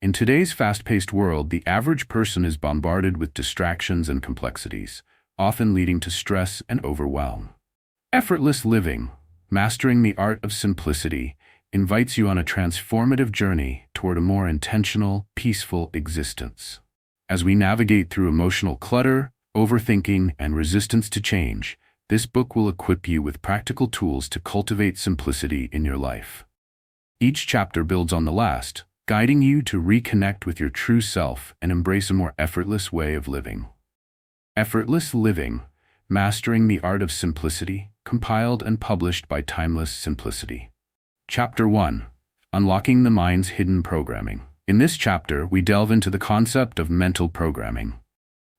In today's fast-paced world, the average person is bombarded with distractions and complexities, often leading to stress and overwhelm. Effortless Living, Mastering the Art of Simplicity, invites you on a transformative journey toward a more intentional, peaceful existence. As we navigate through emotional clutter, overthinking, and resistance to change, this book will equip you with practical tools to cultivate simplicity in your life. Each chapter builds on the last, guiding you to reconnect with your true self and embrace a more effortless way of living. Effortless Living, Mastering the Art of Simplicity, compiled and published by Timeless Simplicity. Chapter 1. Unlocking the Mind's Hidden Programming. In this chapter, we delve into the concept of mental programming,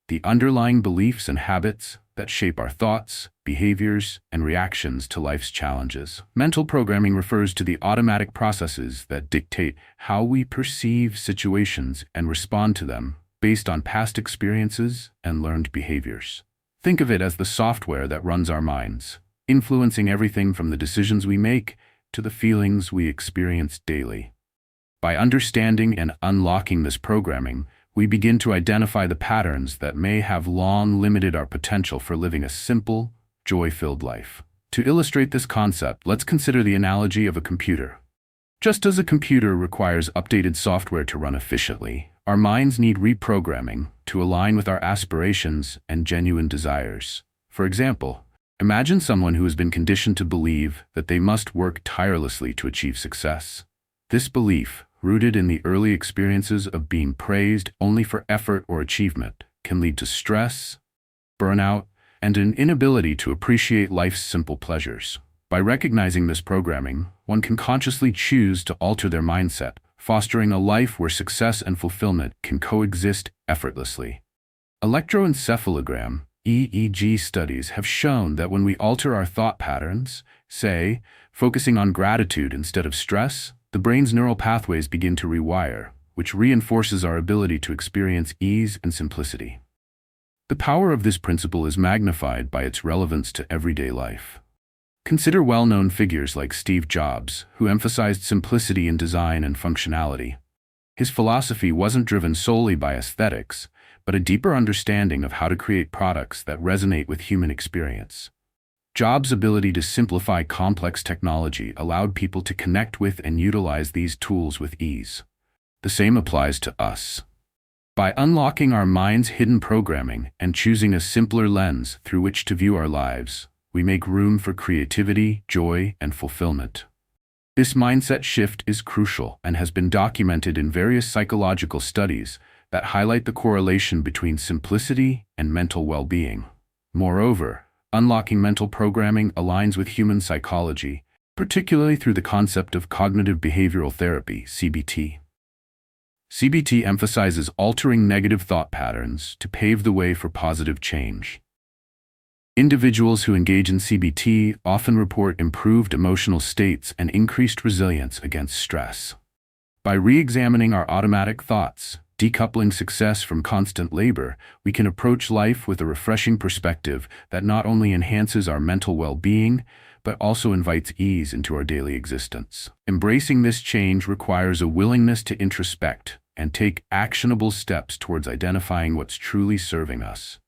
the underlying beliefs and habits that shape our thoughts, behaviors, and reactions to life's challenges. Mental programming refers to the automatic processes that dictate how we perceive situations and respond to them based on past experiences and learned behaviors. Think of it as the software that runs our minds, influencing everything from the decisions we make to the feelings we experience daily. By understanding and unlocking this programming, we begin to identify the patterns that may have long limited our potential for living a simple, joy-filled life. To illustrate this concept, let's consider the analogy of a computer. Just as a computer requires updated software to run efficiently, our minds need reprogramming to align with our aspirations and genuine desires. For example, imagine someone who has been conditioned to believe that they must work tirelessly to achieve success. This belief, rooted in the early experiences of being praised only for effort or achievement, can lead to stress, burnout, and an inability to appreciate life's simple pleasures. By recognizing this programming, one can consciously choose to alter their mindset, fostering a life where success and fulfillment can coexist effortlessly. Electroencephalogram (EEG) studies have shown that when we alter our thought patterns, say, focusing on gratitude instead of stress, the brain's neural pathways begin to rewire, which reinforces our ability to experience ease and simplicity. The power of this principle is magnified by its relevance to everyday life. Consider well-known figures like Steve Jobs, who emphasized simplicity in design and functionality. His philosophy wasn't driven solely by aesthetics, but a deeper understanding of how to create products that resonate with human experience. Jobs' ability to simplify complex technology allowed people to connect with and utilize these tools with ease. The same applies to us. By unlocking our mind's hidden programming and choosing a simpler lens through which to view our lives, we make room for creativity, joy, and fulfillment. This mindset shift is crucial and has been documented in various psychological studies that highlight the correlation between simplicity and mental well-being. Moreover, unlocking mental programming aligns with human psychology, particularly through the concept of cognitive behavioral therapy, CBT. CBT emphasizes altering negative thought patterns to pave the way for positive change. Individuals who engage in CBT often report improved emotional states and increased resilience against stress. By re-examining our automatic thoughts, decoupling success from constant labor, we can approach life with a refreshing perspective that not only enhances our mental well-being, but also invites ease into our daily existence. Embracing this change requires a willingness to introspect and take actionable steps towards identifying what's truly serving us.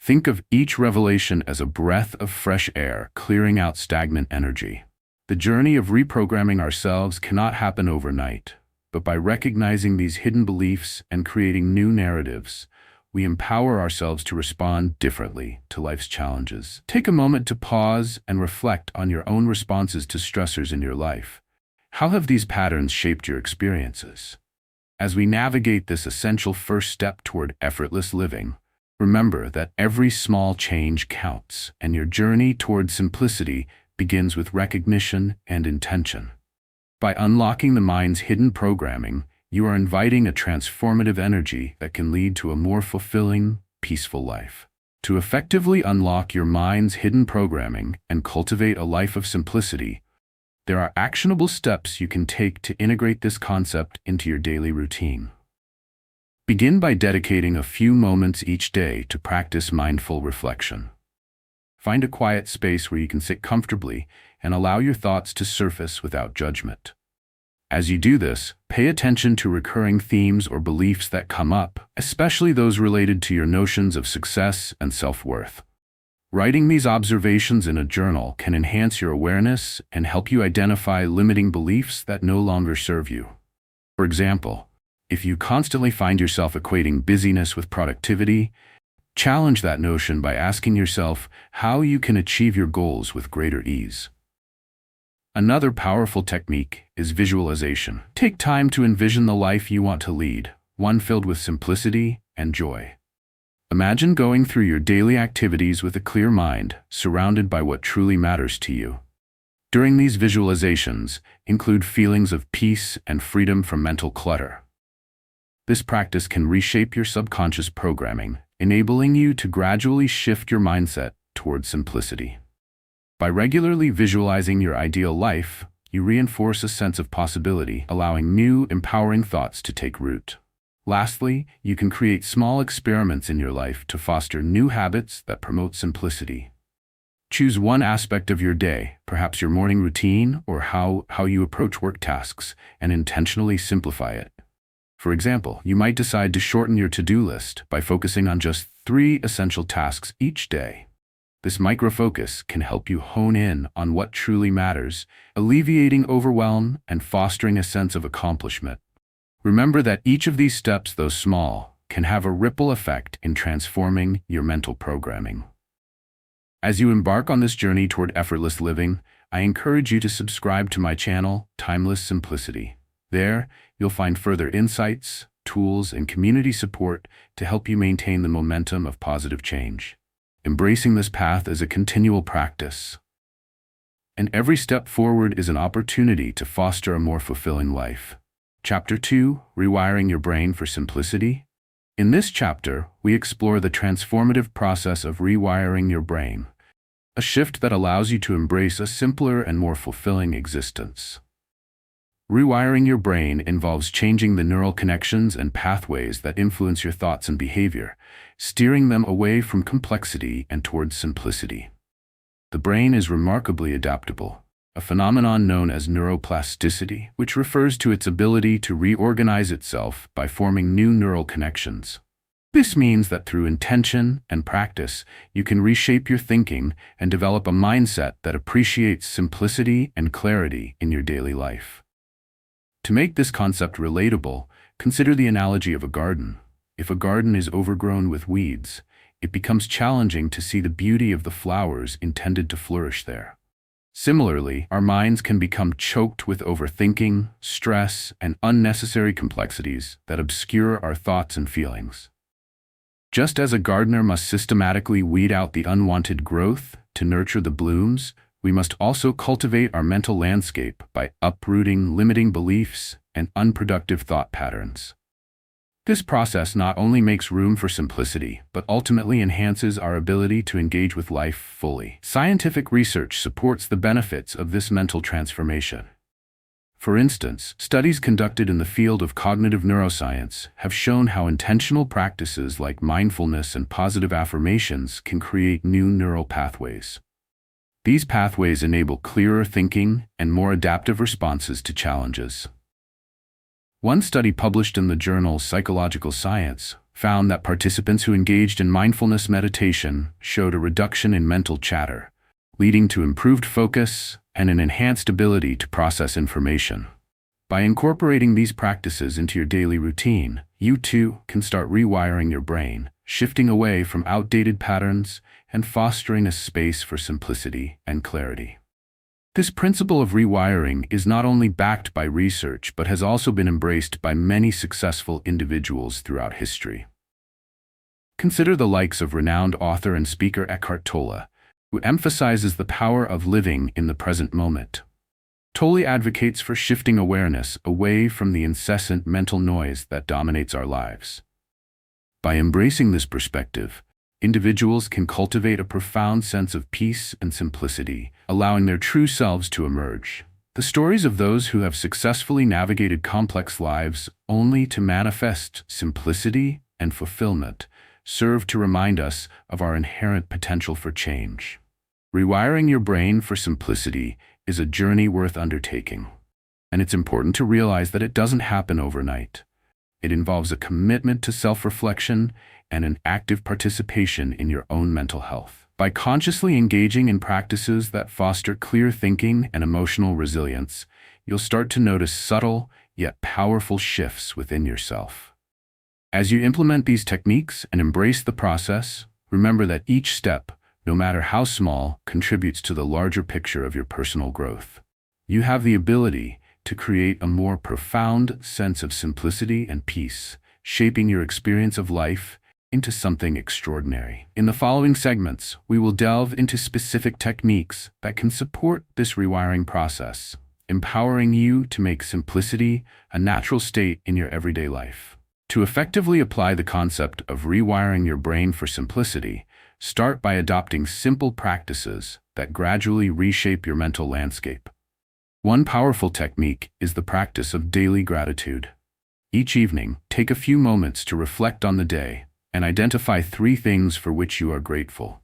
Think of each revelation as a breath of fresh air, clearing out stagnant energy. The journey of reprogramming ourselves cannot happen overnight, but by recognizing these hidden beliefs and creating new narratives, we empower ourselves to respond differently to life's challenges. Take a moment to pause and reflect on your own responses to stressors in your life. How have these patterns shaped your experiences? As we navigate this essential first step toward effortless living, remember that every small change counts, and your journey toward simplicity begins with recognition and intention. By unlocking the mind's hidden programming, you are inviting a transformative energy that can lead to a more fulfilling, peaceful life. To effectively unlock your mind's hidden programming and cultivate a life of simplicity, there are actionable steps you can take to integrate this concept into your daily routine. Begin by dedicating a few moments each day to practice mindful reflection. Find a quiet space where you can sit comfortably and allow your thoughts to surface without judgment. As you do this, pay attention to recurring themes or beliefs that come up, especially those related to your notions of success and self-worth. Writing these observations in a journal can enhance your awareness and help you identify limiting beliefs that no longer serve you. For example, if you constantly find yourself equating busyness with productivity, challenge that notion by asking yourself how you can achieve your goals with greater ease. Another powerful technique is visualization. Take time to envision the life you want to lead, one filled with simplicity and joy. Imagine going through your daily activities with a clear mind, surrounded by what truly matters to you. During these visualizations, include feelings of peace and freedom from mental clutter. This practice can reshape your subconscious programming, enabling you to gradually shift your mindset towards simplicity. By regularly visualizing your ideal life, you reinforce a sense of possibility, allowing new, empowering thoughts to take root. Lastly, you can create small experiments in your life to foster new habits that promote simplicity. Choose one aspect of your day, perhaps your morning routine or how you approach work tasks, and intentionally simplify it. For example, you might decide to shorten your to-do list by focusing on just 3 essential tasks each day. This micro-focus can help you hone in on what truly matters, alleviating overwhelm and fostering a sense of accomplishment. Remember that each of these steps, though small, can have a ripple effect in transforming your mental programming. As you embark on this journey toward effortless living, I encourage you to subscribe to my channel, Timeless Simplicity. There, you'll find further insights, tools, and community support to help you maintain the momentum of positive change. Embracing this path is a continual practice, and every step forward is an opportunity to foster a more fulfilling life. Chapter 2, Rewiring Your Brain for Simplicity. In this chapter, we explore the transformative process of rewiring your brain, a shift that allows you to embrace a simpler and more fulfilling existence. Rewiring your brain involves changing the neural connections and pathways that influence your thoughts and behavior, steering them away from complexity and towards simplicity. The brain is remarkably adaptable, a phenomenon known as neuroplasticity, which refers to its ability to reorganize itself by forming new neural connections. This means that through intention and practice, you can reshape your thinking and develop a mindset that appreciates simplicity and clarity in your daily life. To make this concept relatable, consider the analogy of a garden. If a garden is overgrown with weeds, it becomes challenging to see the beauty of the flowers intended to flourish there. Similarly, our minds can become choked with overthinking, stress, and unnecessary complexities that obscure our thoughts and feelings. Just as a gardener must systematically weed out the unwanted growth to nurture the blooms, we must also cultivate our mental landscape by uprooting limiting beliefs and unproductive thought patterns. This process not only makes room for simplicity, but ultimately enhances our ability to engage with life fully. Scientific research supports the benefits of this mental transformation. For instance, studies conducted in the field of cognitive neuroscience have shown how intentional practices like mindfulness and positive affirmations can create new neural pathways. These pathways enable clearer thinking and more adaptive responses to challenges. One study published in the journal Psychological Science found that participants who engaged in mindfulness meditation showed a reduction in mental chatter, leading to improved focus and an enhanced ability to process information. By incorporating these practices into your daily routine, you too can start rewiring your brain, shifting away from outdated patterns and fostering a space for simplicity and clarity. This principle of rewiring is not only backed by research but has also been embraced by many successful individuals throughout history. Consider the likes of renowned author and speaker Eckhart Tolle, who emphasizes the power of living in the present moment. Tolle advocates for shifting awareness away from the incessant mental noise that dominates our lives. By embracing this perspective, individuals can cultivate a profound sense of peace and simplicity, allowing their true selves to emerge. The stories of those who have successfully navigated complex lives only to manifest simplicity and fulfillment serve to remind us of our inherent potential for change. Rewiring your brain for simplicity is a journey worth undertaking. And it's important to realize that it doesn't happen overnight. It involves a commitment to self-reflection and an active participation in your own mental health. By consciously engaging in practices that foster clear thinking and emotional resilience, you'll start to notice subtle yet powerful shifts within yourself. As you implement these techniques and embrace the process, remember that each step, no matter how small, contributes to the larger picture of your personal growth. You have the ability to create a more profound sense of simplicity and peace, shaping your experience of life into something extraordinary. In the following segments, we will delve into specific techniques that can support this rewiring process, empowering you to make simplicity a natural state in your everyday life. To effectively apply the concept of rewiring your brain for simplicity, start by adopting simple practices that gradually reshape your mental landscape. One powerful technique is the practice of daily gratitude. Each evening, take a few moments to reflect on the day and identify 3 things for which you are grateful.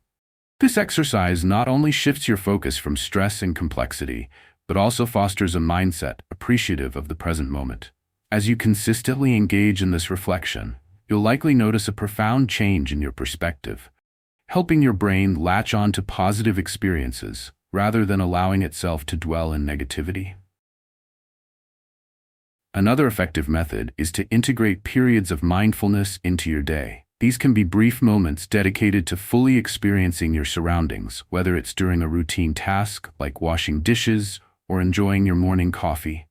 This exercise not only shifts your focus from stress and complexity, but also fosters a mindset appreciative of the present moment. As you consistently engage in this reflection, you'll likely notice a profound change in your perspective, helping your brain latch on to positive experiences rather than allowing itself to dwell in negativity. Another effective method is to integrate periods of mindfulness into your day. These can be brief moments dedicated to fully experiencing your surroundings, whether it's during a routine task like washing dishes or enjoying your morning coffee.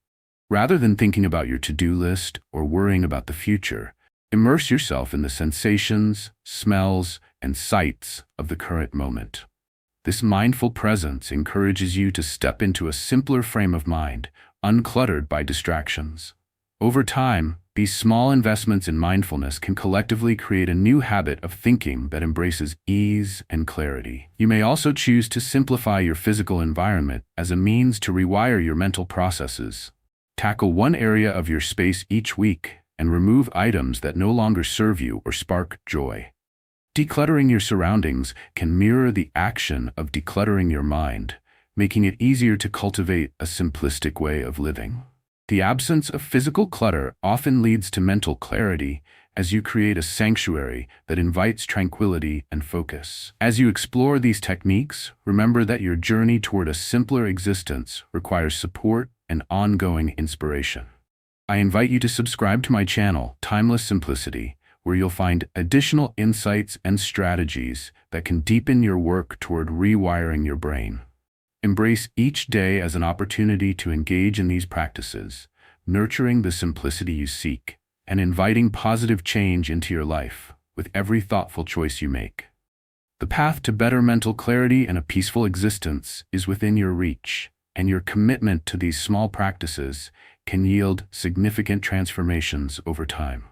Rather than thinking about your to-do list or worrying about the future, immerse yourself in the sensations, smells, and sights of the current moment. This mindful presence encourages you to step into a simpler frame of mind, uncluttered by distractions. Over time, these small investments in mindfulness can collectively create a new habit of thinking that embraces ease and clarity. You may also choose to simplify your physical environment as a means to rewire your mental processes. Tackle one area of your space each week and remove items that no longer serve you or spark joy. Decluttering your surroundings can mirror the action of decluttering your mind, making it easier to cultivate a simplistic way of living. The absence of physical clutter often leads to mental clarity as you create a sanctuary that invites tranquility and focus. As you explore these techniques, remember that your journey toward a simpler existence requires support and ongoing inspiration. I invite you to subscribe to my channel, Timeless Simplicity, where you'll find additional insights and strategies that can deepen your work toward rewiring your brain. Embrace each day as an opportunity to engage in these practices, nurturing the simplicity you seek, and inviting positive change into your life with every thoughtful choice you make. The path to better mental clarity and a peaceful existence is within your reach, and your commitment to these small practices can yield significant transformations over time.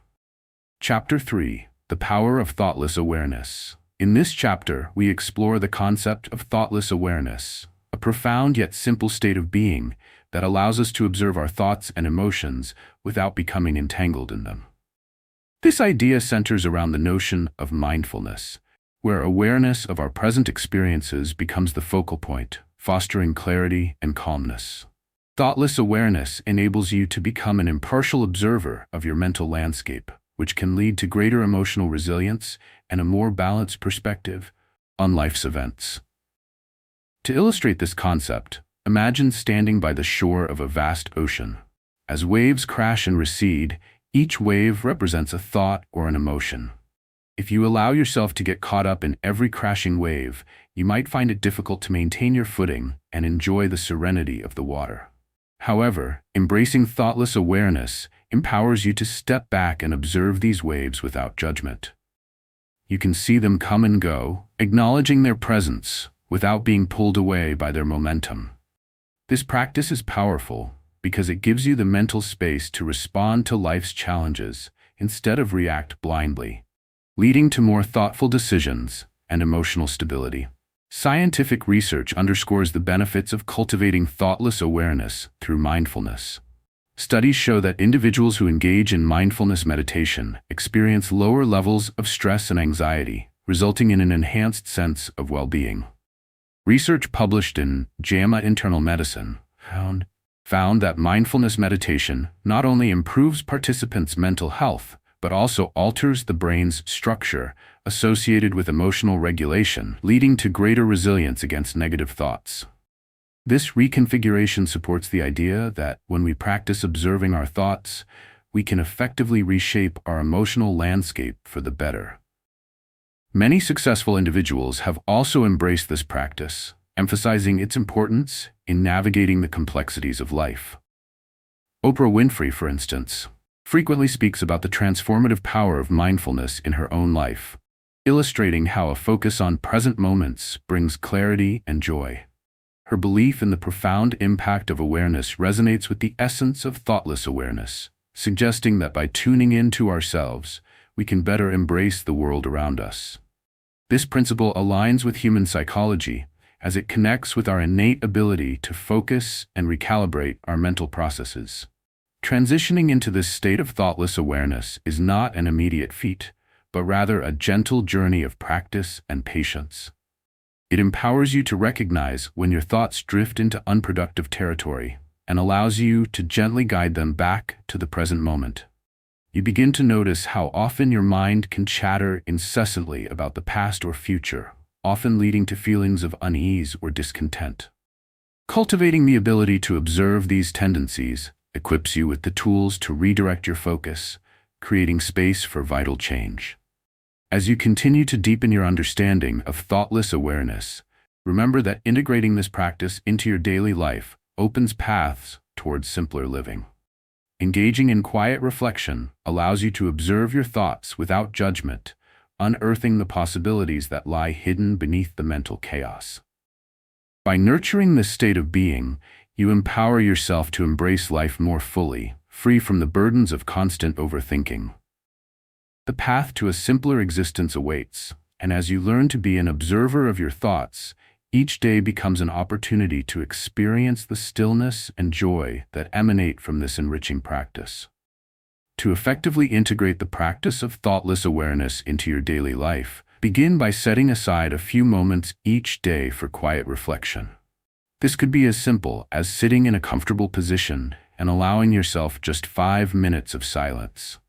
Chapter 3: The Power of Thoughtless Awareness. In this chapter, we explore the concept of thoughtless awareness, a profound yet simple state of being that allows us to observe our thoughts and emotions without becoming entangled in them. This idea centers around the notion of mindfulness, where awareness of our present experiences becomes the focal point, fostering clarity and calmness. Thoughtless awareness enables you to become an impartial observer of your mental landscape, which can lead to greater emotional resilience and a more balanced perspective on life's events. To illustrate this concept, imagine standing by the shore of a vast ocean. As waves crash and recede, each wave represents a thought or an emotion. If you allow yourself to get caught up in every crashing wave, you might find it difficult to maintain your footing and enjoy the serenity of the water. However, embracing thoughtless awareness empowers you to step back and observe these waves without judgment. You can see them come and go, acknowledging their presence without being pulled away by their momentum. This practice is powerful because it gives you the mental space to respond to life's challenges instead of react blindly, leading to more thoughtful decisions and emotional stability. Scientific research underscores the benefits of cultivating thoughtless awareness through mindfulness. Studies show that individuals who engage in mindfulness meditation experience lower levels of stress and anxiety, resulting in an enhanced sense of well-being. Research published in JAMA Internal Medicine found found that mindfulness meditation not only improves participants' mental health, but also alters the brain's structure associated with emotional regulation, leading to greater resilience against negative thoughts. This reconfiguration supports the idea that when we practice observing our thoughts, we can effectively reshape our emotional landscape for the better. Many successful individuals have also embraced this practice, emphasizing its importance in navigating the complexities of life. Oprah Winfrey, for instance, frequently speaks about the transformative power of mindfulness in her own life, illustrating how a focus on present moments brings clarity and joy. Her belief in the profound impact of awareness resonates with the essence of thoughtless awareness, suggesting that by tuning into ourselves, we can better embrace the world around us. This principle aligns with human psychology, as it connects with our innate ability to focus and recalibrate our mental processes. Transitioning into this state of thoughtless awareness is not an immediate feat, but rather a gentle journey of practice and patience. It empowers you to recognize when your thoughts drift into unproductive territory and allows you to gently guide them back to the present moment. You begin to notice how often your mind can chatter incessantly about the past or future, often leading to feelings of unease or discontent. Cultivating the ability to observe these tendencies equips you with the tools to redirect your focus, creating space for vital change. As you continue to deepen your understanding of thoughtless awareness, remember that integrating this practice into your daily life opens paths towards simpler living. Engaging in quiet reflection allows you to observe your thoughts without judgment, unearthing the possibilities that lie hidden beneath the mental chaos. By nurturing this state of being, you empower yourself to embrace life more fully, free from the burdens of constant overthinking. The path to a simpler existence awaits, and as you learn to be an observer of your thoughts, each day becomes an opportunity to experience the stillness and joy that emanate from this enriching practice. To effectively integrate the practice of thoughtless awareness into your daily life, begin by setting aside a few moments each day for quiet reflection. This could be as simple as sitting in a comfortable position and allowing yourself just 5 minutes of silence.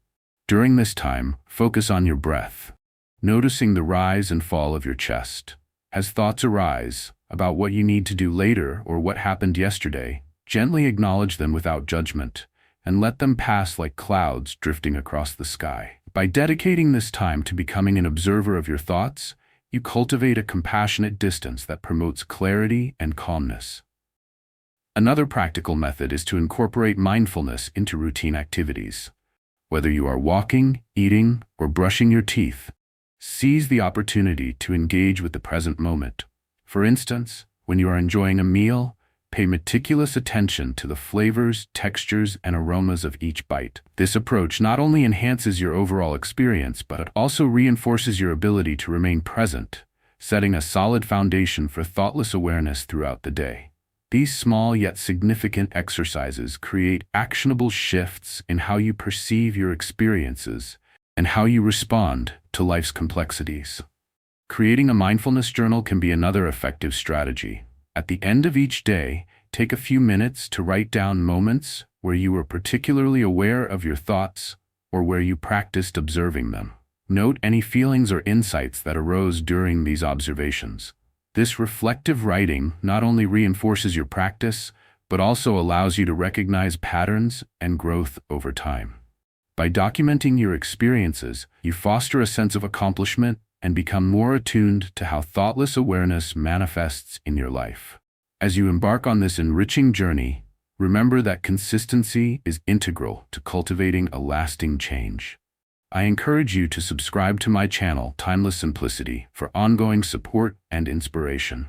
During this time, focus on your breath, noticing the rise and fall of your chest. As thoughts arise about what you need to do later or what happened yesterday, gently acknowledge them without judgment and let them pass like clouds drifting across the sky. By dedicating this time to becoming an observer of your thoughts, you cultivate a compassionate distance that promotes clarity and calmness. Another practical method is to incorporate mindfulness into routine activities. Whether you are walking, eating, or brushing your teeth, seize the opportunity to engage with the present moment. For instance, when you are enjoying a meal, pay meticulous attention to the flavors, textures, and aromas of each bite. This approach not only enhances your overall experience, but it also reinforces your ability to remain present, setting a solid foundation for thoughtless awareness throughout the day. These small yet significant exercises create actionable shifts in how you perceive your experiences and how you respond to life's complexities. Creating a mindfulness journal can be another effective strategy. At the end of each day, take a few minutes to write down moments where you were particularly aware of your thoughts or where you practiced observing them. Note any feelings or insights that arose during these observations. This reflective writing not only reinforces your practice, but also allows you to recognize patterns and growth over time. By documenting your experiences, you foster a sense of accomplishment and become more attuned to how thoughtless awareness manifests in your life. As you embark on this enriching journey, remember that consistency is integral to cultivating a lasting change. I encourage you to subscribe to my channel, Timeless Simplicity, for ongoing support and inspiration.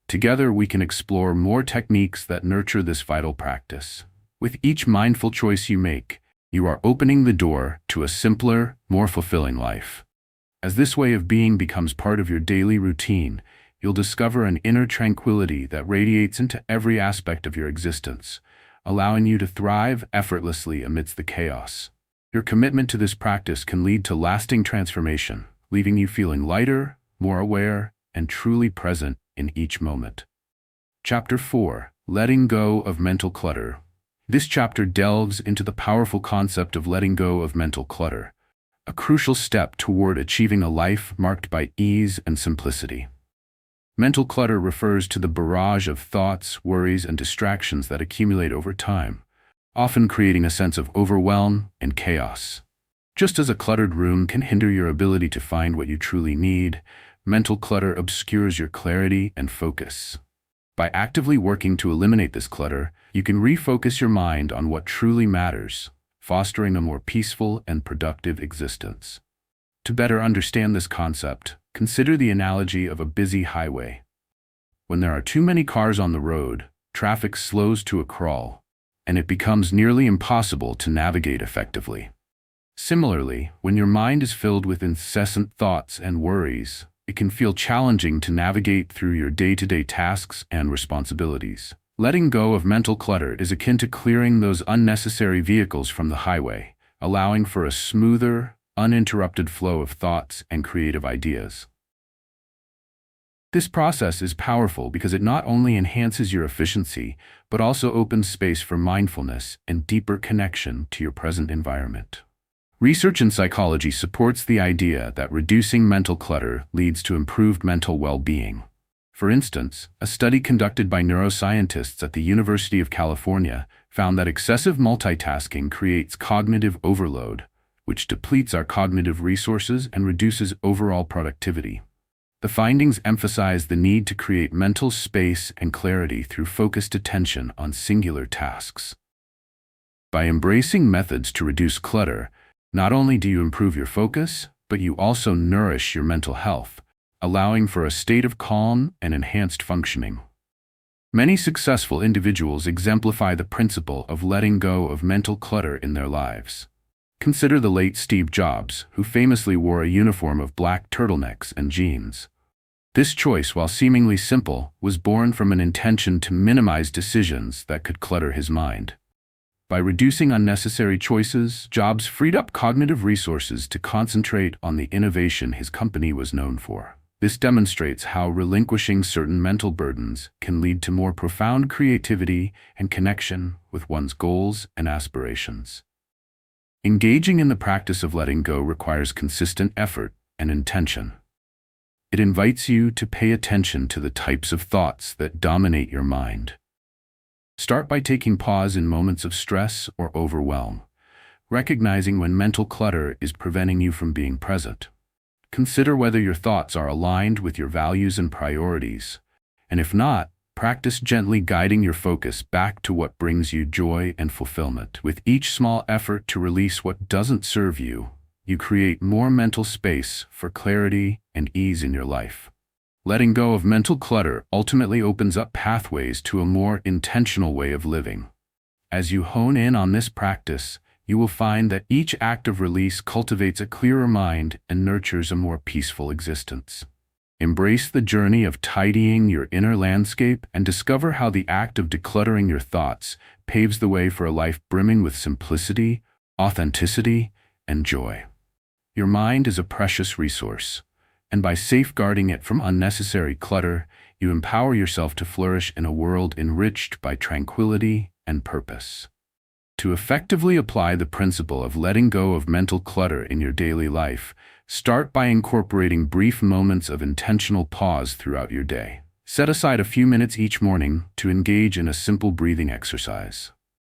Together, we can explore more techniques that nurture this vital practice. With each mindful choice you make, you are opening the door to a simpler, more fulfilling life. As this way of being becomes part of your daily routine, you'll discover an inner tranquility that radiates into every aspect of your existence, allowing you to thrive effortlessly amidst the chaos. Your commitment to this practice can lead to lasting transformation, leaving you feeling lighter, more aware, and truly present in each moment. Chapter 4: Letting Go of Mental Clutter. This chapter delves into the powerful concept of letting go of mental clutter, a crucial step toward achieving a life marked by ease and simplicity. Mental clutter refers to the barrage of thoughts, worries, and distractions that accumulate over time, often creating a sense of overwhelm and chaos. Just as a cluttered room can hinder your ability to find what you truly need, mental clutter obscures your clarity and focus. By actively working to eliminate this clutter, you can refocus your mind on what truly matters, fostering a more peaceful and productive existence. To better understand this concept, consider the analogy of a busy highway. When there are too many cars on the road, traffic slows to a crawl, and it becomes nearly impossible to navigate effectively. Similarly, when your mind is filled with incessant thoughts and worries, it can feel challenging to navigate through your day-to-day tasks and responsibilities. Letting go of mental clutter is akin to clearing those unnecessary vehicles from the highway, allowing for a smoother, uninterrupted flow of thoughts and creative ideas. This process is powerful because it not only enhances your efficiency, but also opens space for mindfulness and deeper connection to your present environment. Research in psychology supports the idea that reducing mental clutter leads to improved mental well-being. For instance, a study conducted by neuroscientists at the University of California found that excessive multitasking creates cognitive overload, which depletes our cognitive resources and reduces overall productivity. The findings emphasize the need to create mental space and clarity through focused attention on singular tasks. By embracing methods to reduce clutter, not only do you improve your focus, but you also nourish your mental health, allowing for a state of calm and enhanced functioning. Many successful individuals exemplify the principle of letting go of mental clutter in their lives. Consider the late Steve Jobs, who famously wore a uniform of black turtlenecks and jeans. This choice, while seemingly simple, was born from an intention to minimize decisions that could clutter his mind. By reducing unnecessary choices, Jobs freed up cognitive resources to concentrate on the innovation his company was known for. This demonstrates how relinquishing certain mental burdens can lead to more profound creativity and connection with one's goals and aspirations. Engaging in the practice of letting go requires consistent effort and intention. It invites you to pay attention to the types of thoughts that dominate your mind. Start by taking pause in moments of stress or overwhelm, recognizing when mental clutter is preventing you from being present. Consider whether your thoughts are aligned with your values and priorities, and if not, practice gently guiding your focus back to what brings you joy and fulfillment. With each small effort to release what doesn't serve you, you create more mental space for clarity and ease in your life. Letting go of mental clutter ultimately opens up pathways to a more intentional way of living. As you hone in on this practice, you will find that each act of release cultivates a clearer mind and nurtures a more peaceful existence. Embrace the journey of tidying your inner landscape and discover how the act of decluttering your thoughts paves the way for a life brimming with simplicity, authenticity, and joy. Your mind is a precious resource, and by safeguarding it from unnecessary clutter, you empower yourself to flourish in a world enriched by tranquility and purpose. To effectively apply the principle of letting go of mental clutter in your daily life, start by incorporating brief moments of intentional pause throughout your day. Set aside a few minutes each morning to engage in a simple breathing exercise.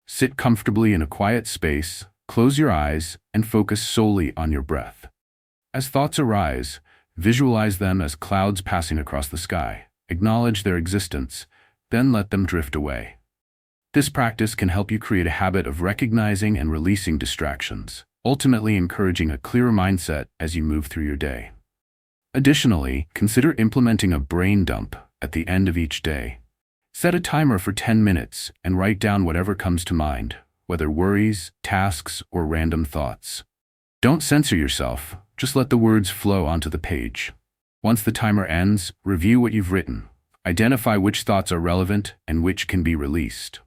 Sit comfortably in a quiet space, close your eyes, and focus solely on your breath. As thoughts arise, visualize them as clouds passing across the sky. Acknowledge their existence, then let them drift away. This practice can help you create a habit of recognizing and releasing distractions, ultimately encouraging a clearer mindset as you move through your day. Additionally, consider implementing a brain dump at the end of each day. Set a timer for 10 minutes and write down whatever comes to mind, whether worries, tasks, or random thoughts. Don't censor yourself, just let the words flow onto the page. Once the timer ends, review what you've written. Identify which thoughts are relevant and which can be released.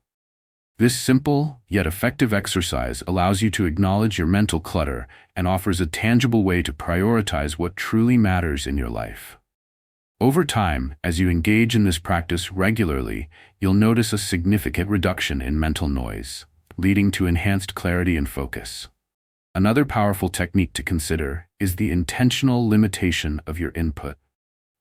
This simple, yet effective exercise allows you to acknowledge your mental clutter and offers a tangible way to prioritize what truly matters in your life. Over time, as you engage in this practice regularly, you'll notice a significant reduction in mental noise. leading to enhanced clarity and focus. Another powerful technique to consider is the intentional limitation of your input.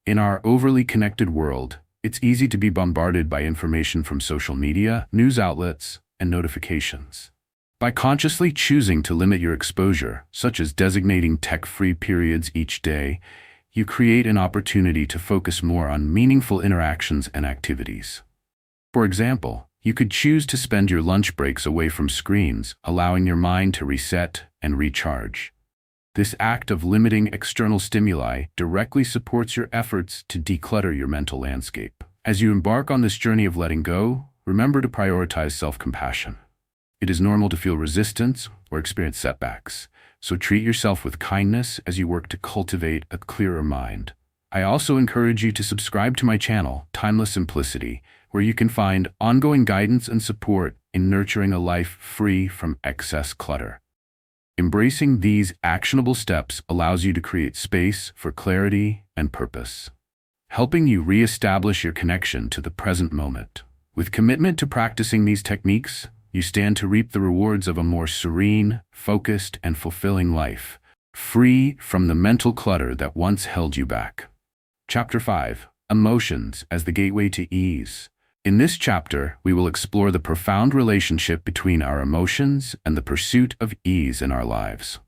In our overly connected world, it's easy to be bombarded by information from social media, news outlets, and notifications. By consciously choosing to limit your exposure, such as designating tech-free periods each day, you create an opportunity to focus more on meaningful interactions and activities. For example, you could choose to spend your lunch breaks away from screens, allowing your mind to reset and recharge. This act of limiting external stimuli directly supports your efforts to declutter your mental landscape. As you embark on this journey of letting go, remember to prioritize self-compassion. It is normal to feel resistance or experience setbacks, so treat yourself with kindness as you work to cultivate a clearer mind. I also encourage you to subscribe to my channel, Timeless Simplicity, where you can find ongoing guidance and support in nurturing a life free from excess clutter. Embracing these actionable steps allows you to create space for clarity and purpose, helping you reestablish your connection to the present moment. With commitment to practicing these techniques, you stand to reap the rewards of a more serene, focused, and fulfilling life, free from the mental clutter that once held you back. Chapter 5: Emotions as the Gateway to Ease. In this chapter, we will explore the profound relationship between our emotions and the pursuit of ease in our lives.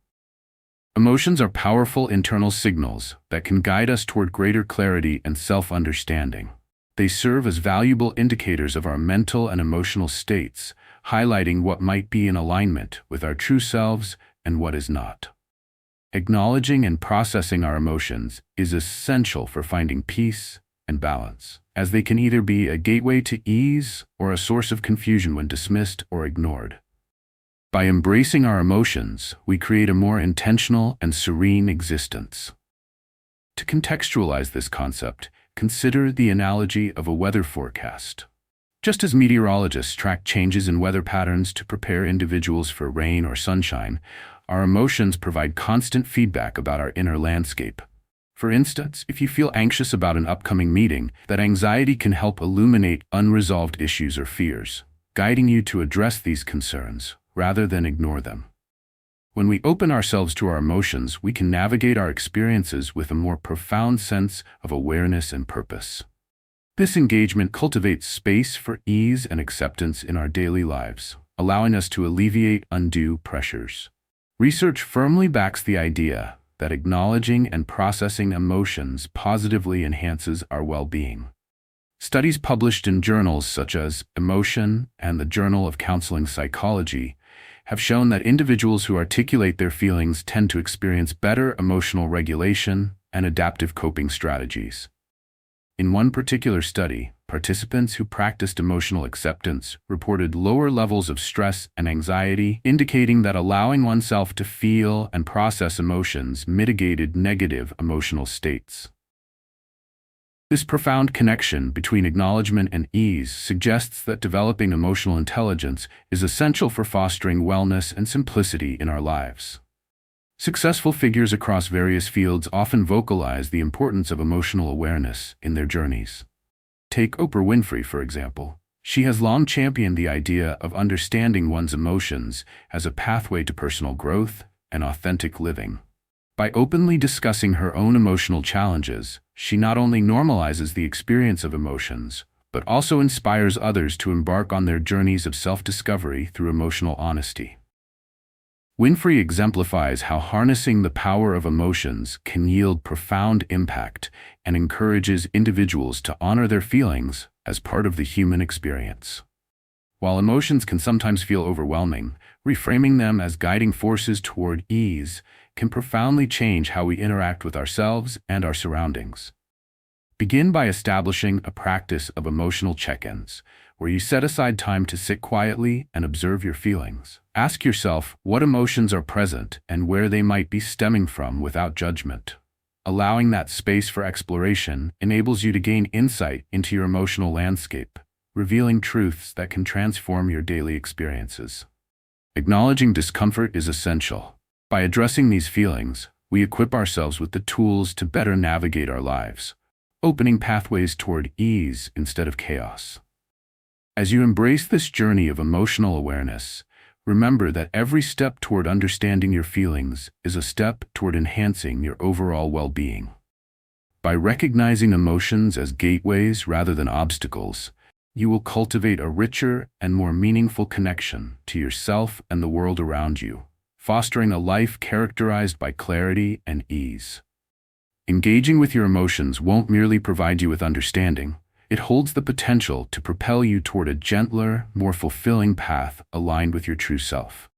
Emotions are powerful internal signals that can guide us toward greater clarity and self-understanding. They serve as valuable indicators of our mental and emotional states, highlighting what might be in alignment with our true selves and what is not. Acknowledging and processing our emotions is essential for finding peace and balance, as they can either be a gateway to ease or a source of confusion when dismissed or ignored. By embracing our emotions, we create a more intentional and serene existence. To contextualize this concept, consider the analogy of a weather forecast. Just as meteorologists track changes in weather patterns to prepare individuals for rain or sunshine, our emotions provide constant feedback about our inner landscape. For instance, if you feel anxious about an upcoming meeting, that anxiety can help illuminate unresolved issues or fears, guiding you to address these concerns rather than ignore them. When we open ourselves to our emotions, we can navigate our experiences with a more profound sense of awareness and purpose. This engagement cultivates space for ease and acceptance in our daily lives, allowing us to alleviate undue pressures. Research firmly backs the idea that acknowledging and processing emotions positively enhances our well-being. Studies published in journals such as Emotion and the Journal of Counseling Psychology have shown that individuals who articulate their feelings tend to experience better emotional regulation and adaptive coping strategies. In one particular study, participants who practiced emotional acceptance reported lower levels of stress and anxiety, indicating that allowing oneself to feel and process emotions mitigated negative emotional states. This profound connection between acknowledgement and ease suggests that developing emotional intelligence is essential for fostering wellness and simplicity in our lives. Successful figures across various fields often vocalize the importance of emotional awareness in their journeys. Take Oprah Winfrey, for example. She has long championed the idea of understanding one's emotions as a pathway to personal growth and authentic living. By openly discussing her own emotional challenges, she not only normalizes the experience of emotions, but also inspires others to embark on their journeys of self-discovery through emotional honesty. Winfrey exemplifies how harnessing the power of emotions can yield profound impact and encourages individuals to honor their feelings as part of the human experience. While emotions can sometimes feel overwhelming, reframing them as guiding forces toward ease can profoundly change how we interact with ourselves and our surroundings. Begin by establishing a practice of emotional check-ins, where you set aside time to sit quietly and observe your feelings. Ask yourself what emotions are present and where they might be stemming from without judgment. Allowing that space for exploration enables you to gain insight into your emotional landscape, revealing truths that can transform your daily experiences. Acknowledging discomfort is essential. By addressing these feelings, we equip ourselves with the tools to better navigate our lives, opening pathways toward ease instead of chaos. As you embrace this journey of emotional awareness, Remember that every step toward understanding your feelings is a step toward enhancing your overall well-being. By recognizing emotions as gateways rather than obstacles, you will cultivate a richer and more meaningful connection to yourself and the world around you, fostering a life characterized by clarity and ease. Engaging with your emotions won't merely provide you with understanding, it holds the potential to propel you toward a gentler, more fulfilling path aligned with your true self.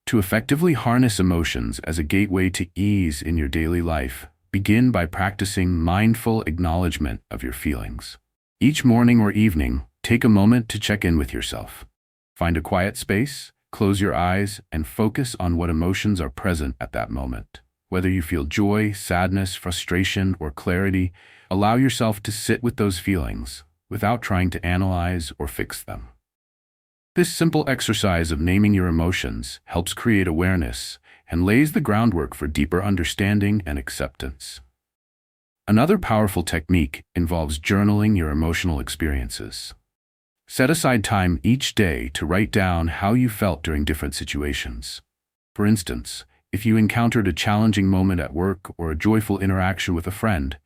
To effectively harness emotions as a gateway to ease in your daily life, begin by practicing mindful acknowledgement of your feelings. Each morning or evening, take a moment to check in with yourself. Find a quiet space, close your eyes, and focus on what emotions are present at that moment. Whether you feel joy, sadness, frustration, or clarity, allow yourself to sit with those feelings without trying to analyze or fix them. This simple exercise of naming your emotions helps create awareness and lays the groundwork for deeper understanding and acceptance. Another powerful technique involves journaling your emotional experiences. Set aside time each day to write down how you felt during different situations. For instance, if you encountered a challenging moment at work or a joyful interaction with a friend,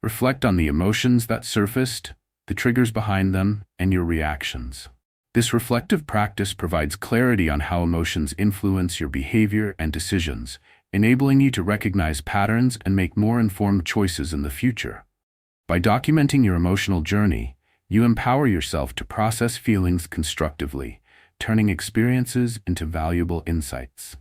reflect on the emotions that surfaced, the triggers behind them, and your reactions. This reflective practice provides clarity on how emotions influence your behavior and decisions, enabling you to recognize patterns and make more informed choices in the future. By documenting your emotional journey, you empower yourself to process feelings constructively, turning experiences into valuable insights.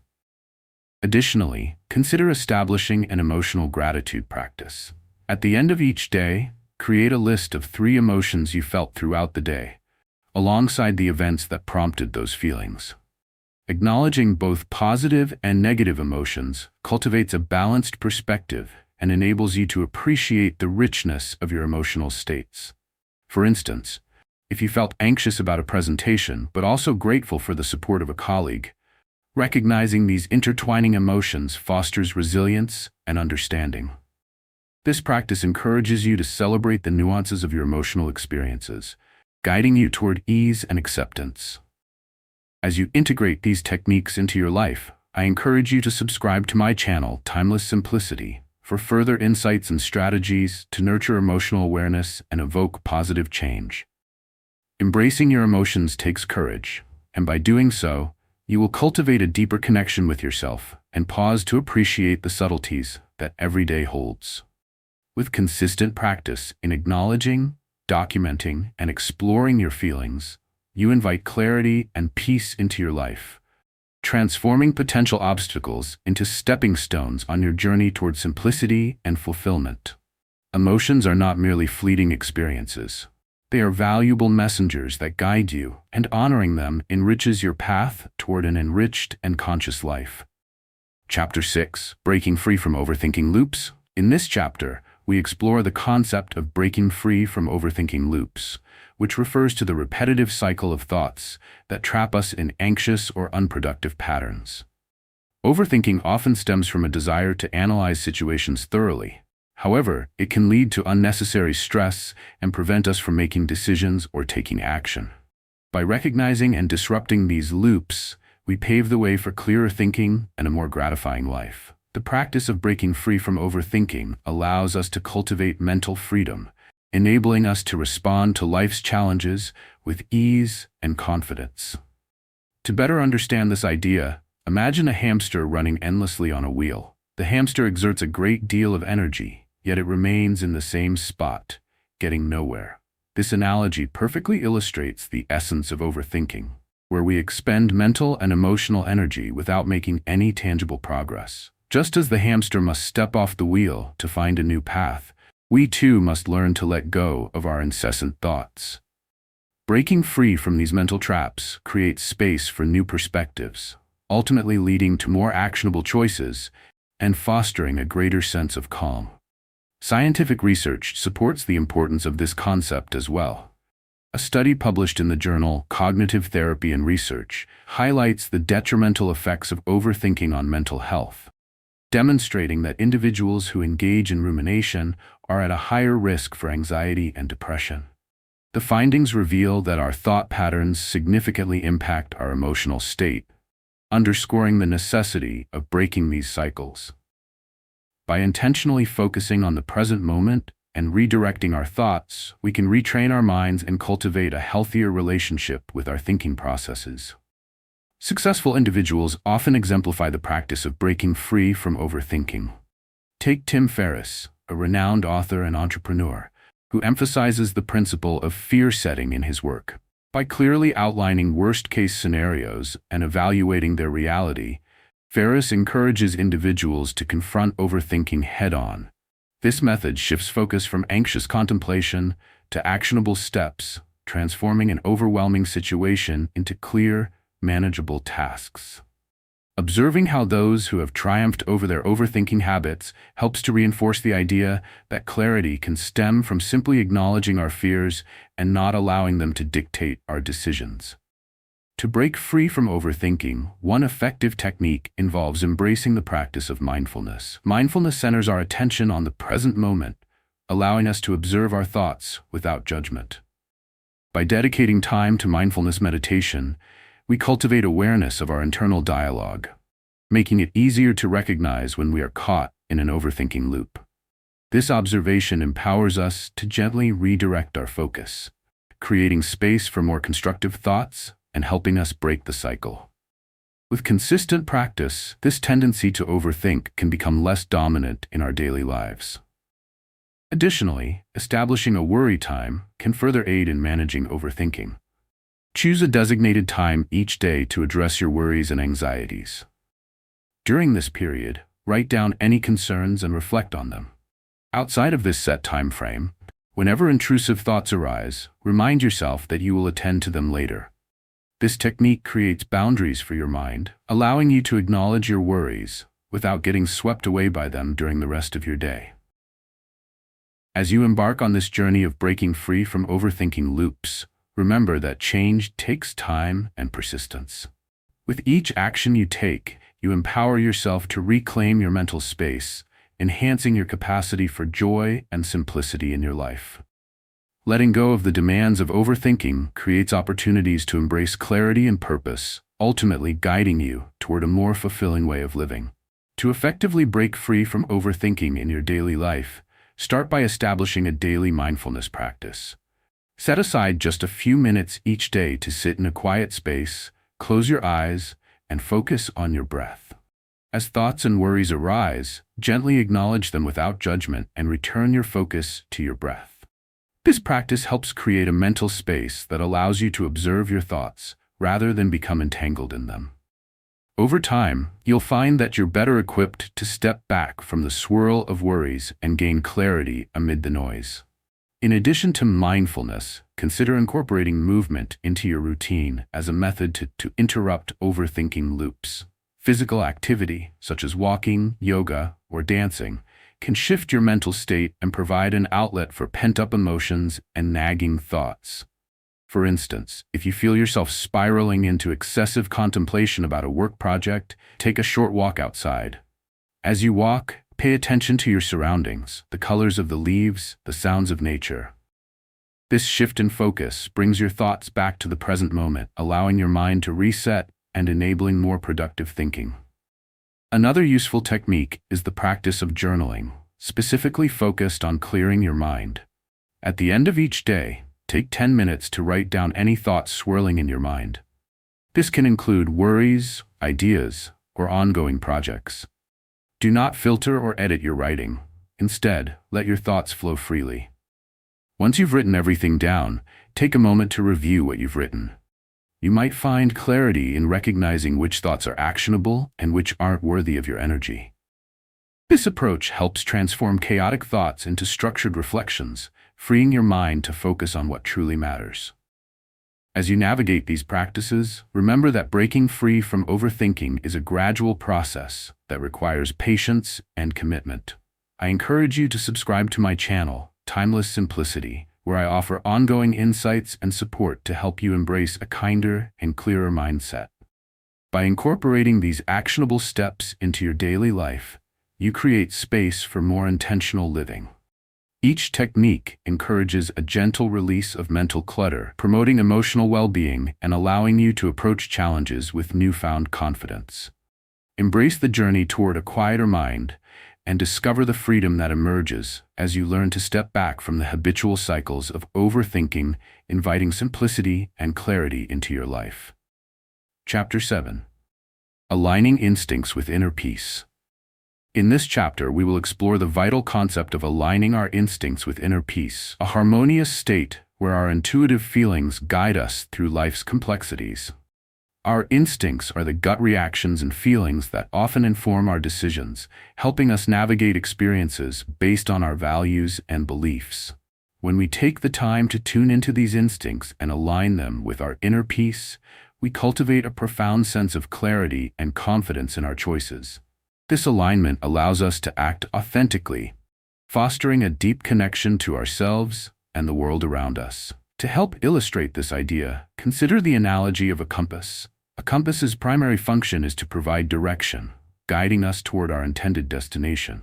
Additionally, consider establishing an emotional gratitude practice. At the end of each day, create a list of 3 emotions you felt throughout the day, alongside the events that prompted those feelings. Acknowledging both positive and negative emotions cultivates a balanced perspective and enables you to appreciate the richness of your emotional states. For instance, if you felt anxious about a presentation but also grateful for the support of a colleague, recognizing these intertwining emotions fosters resilience and understanding. This practice encourages you to celebrate the nuances of your emotional experiences, guiding you toward ease and acceptance. As you integrate these techniques into your life, I encourage you to subscribe to my channel, Timeless Simplicity, for further insights and strategies to nurture emotional awareness and evoke positive change. Embracing your emotions takes courage, and by doing so, you will cultivate a deeper connection with yourself and pause to appreciate the subtleties that every day holds. With consistent practice in acknowledging, documenting, and exploring your feelings, you invite clarity and peace into your life, transforming potential obstacles into stepping stones on your journey toward simplicity and fulfillment. Emotions are not merely fleeting experiences. They are valuable messengers that guide you, and honoring them enriches your path toward an enriched and conscious life. Chapter 6: Breaking Free from Overthinking Loops. In this chapter, we explore the concept of breaking free from overthinking loops, which refers to the repetitive cycle of thoughts that trap us in anxious or unproductive patterns. Overthinking often stems from a desire to analyze situations thoroughly. However, it can lead to unnecessary stress and prevent us from making decisions or taking action. By recognizing and disrupting these loops, we pave the way for clearer thinking and a more gratifying life. The practice of breaking free from overthinking allows us to cultivate mental freedom, enabling us to respond to life's challenges with ease and confidence. To better understand this idea, imagine a hamster running endlessly on a wheel. The hamster exerts a great deal of energy, yet it remains in the same spot, getting nowhere. This analogy perfectly illustrates the essence of overthinking, where we expend mental and emotional energy without making any tangible progress. Just as the hamster must step off the wheel to find a new path, we too must learn to let go of our incessant thoughts. Breaking free from these mental traps creates space for new perspectives, ultimately leading to more actionable choices and fostering a greater sense of calm. Scientific research supports the importance of this concept as well. A study published in the journal Cognitive Therapy and Research highlights the detrimental effects of overthinking on mental health, demonstrating that individuals who engage in rumination are at a higher risk for anxiety and depression. The findings reveal that our thought patterns significantly impact our emotional state, underscoring the necessity of breaking these cycles. By intentionally focusing on the present moment and redirecting our thoughts, we can retrain our minds and cultivate a healthier relationship with our thinking processes. Successful individuals often exemplify the practice of breaking free from overthinking. Take Tim Ferriss, a renowned author and entrepreneur, who emphasizes the principle of fear setting in his work. By clearly outlining worst-case scenarios and evaluating their reality, Ferriss encourages individuals to confront overthinking head-on. This method shifts focus from anxious contemplation to actionable steps, transforming an overwhelming situation into clear, manageable tasks. Observing how those who have triumphed over their overthinking habits helps to reinforce the idea that clarity can stem from simply acknowledging our fears and not allowing them to dictate our decisions. To break free from overthinking, one effective technique involves embracing the practice of mindfulness. Mindfulness centers our attention on the present moment, allowing us to observe our thoughts without judgment. By dedicating time to mindfulness meditation, we cultivate awareness of our internal dialogue, making it easier to recognize when we are caught in an overthinking loop. This observation empowers us to gently redirect our focus, creating space for more constructive thoughts and helping us break the cycle. With consistent practice, this tendency to overthink can become less dominant in our daily lives. Additionally, establishing a worry time can further aid in managing overthinking. Choose a designated time each day to address your worries and anxieties. During this period, write down any concerns and reflect on them. Outside of this set time frame, whenever intrusive thoughts arise, remind yourself that you will attend to them later. This technique creates boundaries for your mind, allowing you to acknowledge your worries without getting swept away by them during the rest of your day. As you embark on this journey of breaking free from overthinking loops, remember that change takes time and persistence. With each action you take, you empower yourself to reclaim your mental space, enhancing your capacity for joy and simplicity in your life. Letting go of the demands of overthinking creates opportunities to embrace clarity and purpose, ultimately guiding you toward a more fulfilling way of living. To effectively break free from overthinking in your daily life, start by establishing a daily mindfulness practice. Set aside just a few minutes each day to sit in a quiet space, close your eyes, and focus on your breath. As thoughts and worries arise, gently acknowledge them without judgment and return your focus to your breath. This practice helps create a mental space that allows you to observe your thoughts rather than become entangled in them. Over time, you'll find that you're better equipped to step back from the swirl of worries and gain clarity amid the noise. In addition to mindfulness, consider incorporating movement into your routine as a method to interrupt overthinking loops. Physical activity, such as walking, yoga, or dancing, can shift your mental state and provide an outlet for pent-up emotions and nagging thoughts. For instance, if you feel yourself spiraling into excessive contemplation about a work project, take a short walk outside. As you walk, pay attention to your surroundings, the colors of the leaves, the sounds of nature. This shift in focus brings your thoughts back to the present moment, allowing your mind to reset and enabling more productive thinking. Another useful technique is the practice of journaling, specifically focused on clearing your mind. At the end of each day, take 10 minutes to write down any thoughts swirling in your mind. This can include worries, ideas, or ongoing projects. Do not filter or edit your writing. Instead, let your thoughts flow freely. Once you've written everything down, take a moment to review what you've written. You might find clarity in recognizing which thoughts are actionable and which aren't worthy of your energy. This approach helps transform chaotic thoughts into structured reflections, freeing your mind to focus on what truly matters. As you navigate these practices, remember that breaking free from overthinking is a gradual process that requires patience and commitment. I encourage you to subscribe to my channel, Timeless Simplicity, where I offer ongoing insights and support to help you embrace a kinder and clearer mindset. By incorporating these actionable steps into your daily life, you create space for more intentional living. Each technique encourages a gentle release of mental clutter, promoting emotional well-being and allowing you to approach challenges with newfound confidence. Embrace the journey toward a quieter mind and discover the freedom that emerges as you learn to step back from the habitual cycles of overthinking, inviting simplicity and clarity into your life. Chapter 7. Aligning Instincts with Inner Peace. In this chapter, we will explore the vital concept of aligning our instincts with inner peace, a harmonious state where our intuitive feelings guide us through life's complexities. Our instincts are the gut reactions and feelings that often inform our decisions, helping us navigate experiences based on our values and beliefs. When we take the time to tune into these instincts and align them with our inner peace, we cultivate a profound sense of clarity and confidence in our choices. This alignment allows us to act authentically, fostering a deep connection to ourselves and the world around us. To help illustrate this idea, consider the analogy of a compass. A compass's primary function is to provide direction, guiding us toward our intended destination.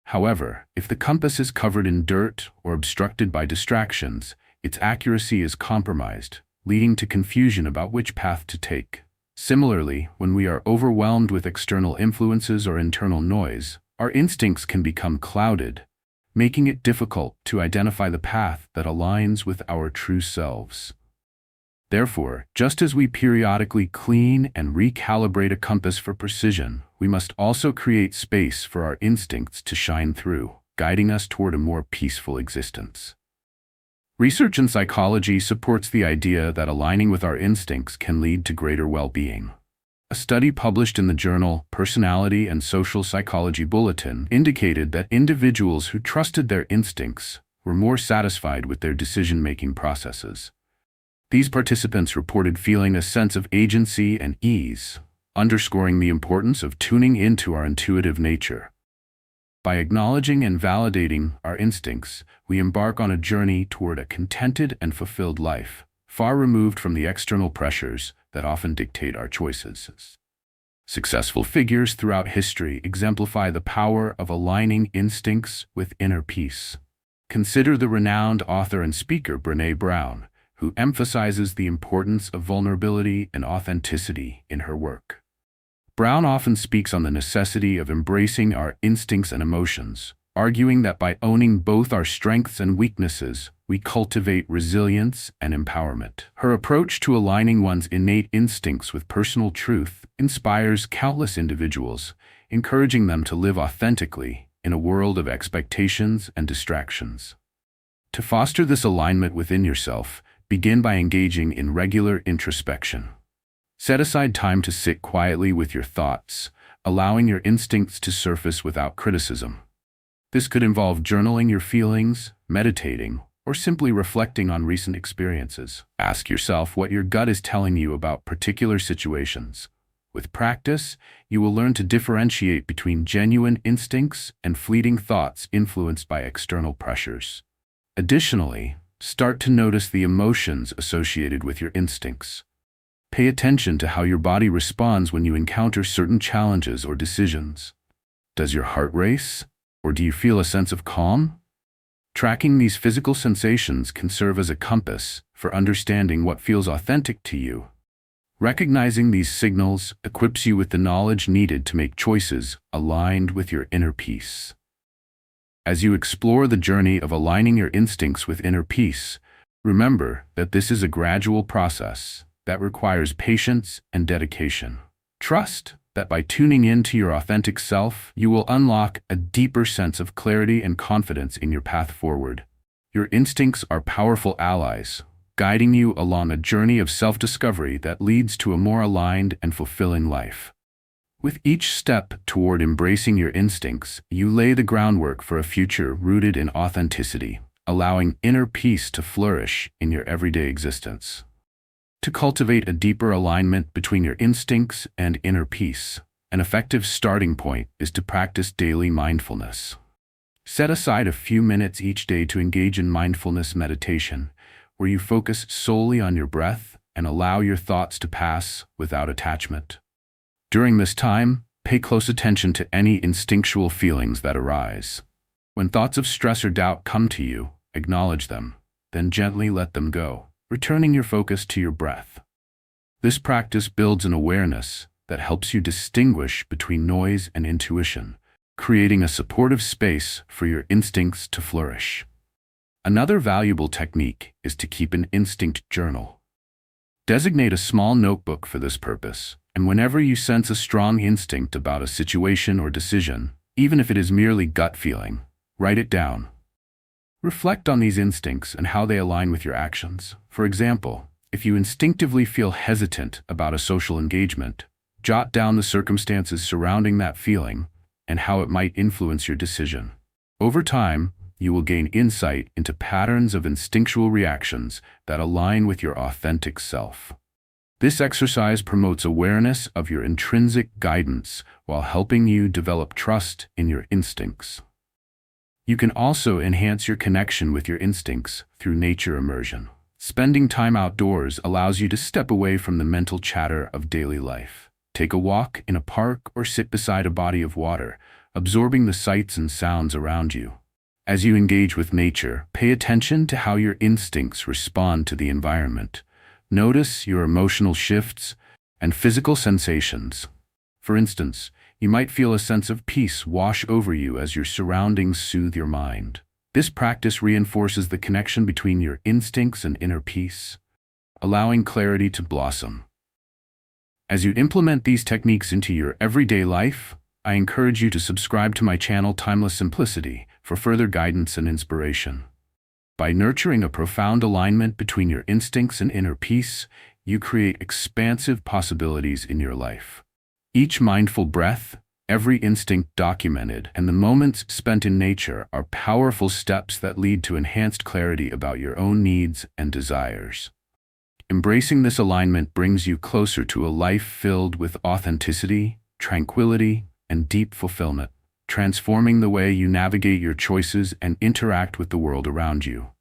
However, if the compass is covered in dirt or obstructed by distractions, its accuracy is compromised, leading to confusion about which path to take. Similarly, when we are overwhelmed with external influences or internal noise, our instincts can become clouded, making it difficult to identify the path that aligns with our true selves. Therefore, just as we periodically clean and recalibrate a compass for precision, we must also create space for our instincts to shine through, guiding us toward a more peaceful existence. Research in psychology supports the idea that aligning with our instincts can lead to greater well-being. A study published in the journal Personality and Social Psychology Bulletin indicated that individuals who trusted their instincts were more satisfied with their decision-making processes. These participants reported feeling a sense of agency and ease, underscoring the importance of tuning into our intuitive nature. By acknowledging and validating our instincts, we embark on a journey toward a contented and fulfilled life, far removed from the external pressures that often dictate our choices. Successful figures throughout history exemplify the power of aligning instincts with inner peace. Consider the renowned author and speaker Brené Brown, who emphasizes the importance of vulnerability and authenticity in her work. Brown often speaks on the necessity of embracing our instincts and emotions, arguing that by owning both our strengths and weaknesses, we cultivate resilience and empowerment. Her approach to aligning one's innate instincts with personal truth inspires countless individuals, encouraging them to live authentically in a world of expectations and distractions. To foster this alignment within yourself, begin by engaging in regular introspection. Set aside time to sit quietly with your thoughts, allowing your instincts to surface without criticism. This could involve journaling your feelings, meditating, or simply reflecting on recent experiences. Ask yourself what your gut is telling you about particular situations. With practice, you will learn to differentiate between genuine instincts and fleeting thoughts influenced by external pressures. Additionally, start to notice the emotions associated with your instincts. Pay attention to how your body responds when you encounter certain challenges or decisions. Does your heart race, or do you feel a sense of calm? Tracking these physical sensations can serve as a compass for understanding what feels authentic to you. Recognizing these signals equips you with the knowledge needed to make choices aligned with your inner peace. As you explore the journey of aligning your instincts with inner peace, remember that this is a gradual process that requires patience and dedication. Trust that by tuning in to your authentic self, you will unlock a deeper sense of clarity and confidence in your path forward. Your instincts are powerful allies, guiding you along a journey of self-discovery that leads to a more aligned and fulfilling life. With each step toward embracing your instincts, you lay the groundwork for a future rooted in authenticity, allowing inner peace to flourish in your everyday existence. To cultivate a deeper alignment between your instincts and inner peace, an effective starting point is to practice daily mindfulness. Set aside a few minutes each day to engage in mindfulness meditation, where you focus solely on your breath and allow your thoughts to pass without attachment. During this time, pay close attention to any instinctual feelings that arise. When thoughts of stress or doubt come to you, acknowledge them, then gently let them go, returning your focus to your breath. This practice builds an awareness that helps you distinguish between noise and intuition, creating a supportive space for your instincts to flourish. Another valuable technique is to keep an instinct journal. Designate a small notebook for this purpose, and whenever you sense a strong instinct about a situation or decision, even if it is merely gut feeling, write it down. Reflect on these instincts and how they align with your actions. For example, if you instinctively feel hesitant about a social engagement, jot down the circumstances surrounding that feeling and how it might influence your decision. Over time, you will gain insight into patterns of instinctual reactions that align with your authentic self. This exercise promotes awareness of your intrinsic guidance while helping you develop trust in your instincts. You can also enhance your connection with your instincts through nature immersion. Spending time outdoors allows you to step away from the mental chatter of daily life. Take a walk in a park or sit beside a body of water, absorbing the sights and sounds around you. As you engage with nature, pay attention to how your instincts respond to the environment. Notice your emotional shifts and physical sensations. For instance, you might feel a sense of peace wash over you as your surroundings soothe your mind. This practice reinforces the connection between your instincts and inner peace, allowing clarity to blossom. As you implement these techniques into your everyday life, I encourage you to subscribe to my channel Timeless Simplicity for further guidance and inspiration. By nurturing a profound alignment between your instincts and inner peace, you create expansive possibilities in your life. Each mindful breath, every instinct documented, and the moments spent in nature are powerful steps that lead to enhanced clarity about your own needs and desires. Embracing this alignment brings you closer to a life filled with authenticity, tranquility, and deep fulfillment, transforming the way you navigate your choices and interact with the world around you.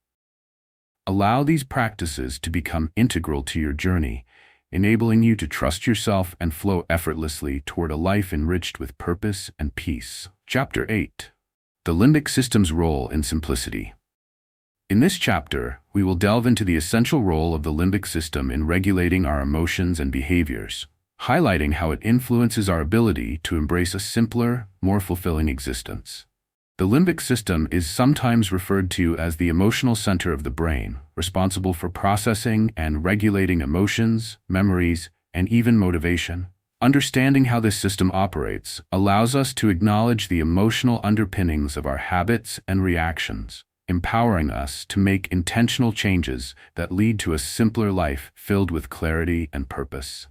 Allow these practices to become integral to your journey, enabling you to trust yourself and flow effortlessly toward a life enriched with purpose and peace. Chapter 8. The Limbic System's Role in Simplicity. In this chapter, we will delve into the essential role of the limbic system in regulating our emotions and behaviors, highlighting how it influences our ability to embrace a simpler, more fulfilling existence. The limbic system is sometimes referred to as the emotional center of the brain, responsible for processing and regulating emotions, memories, and even motivation. Understanding how this system operates allows us to acknowledge the emotional underpinnings of our habits and reactions, empowering us to make intentional changes that lead to a simpler life filled with clarity and purpose.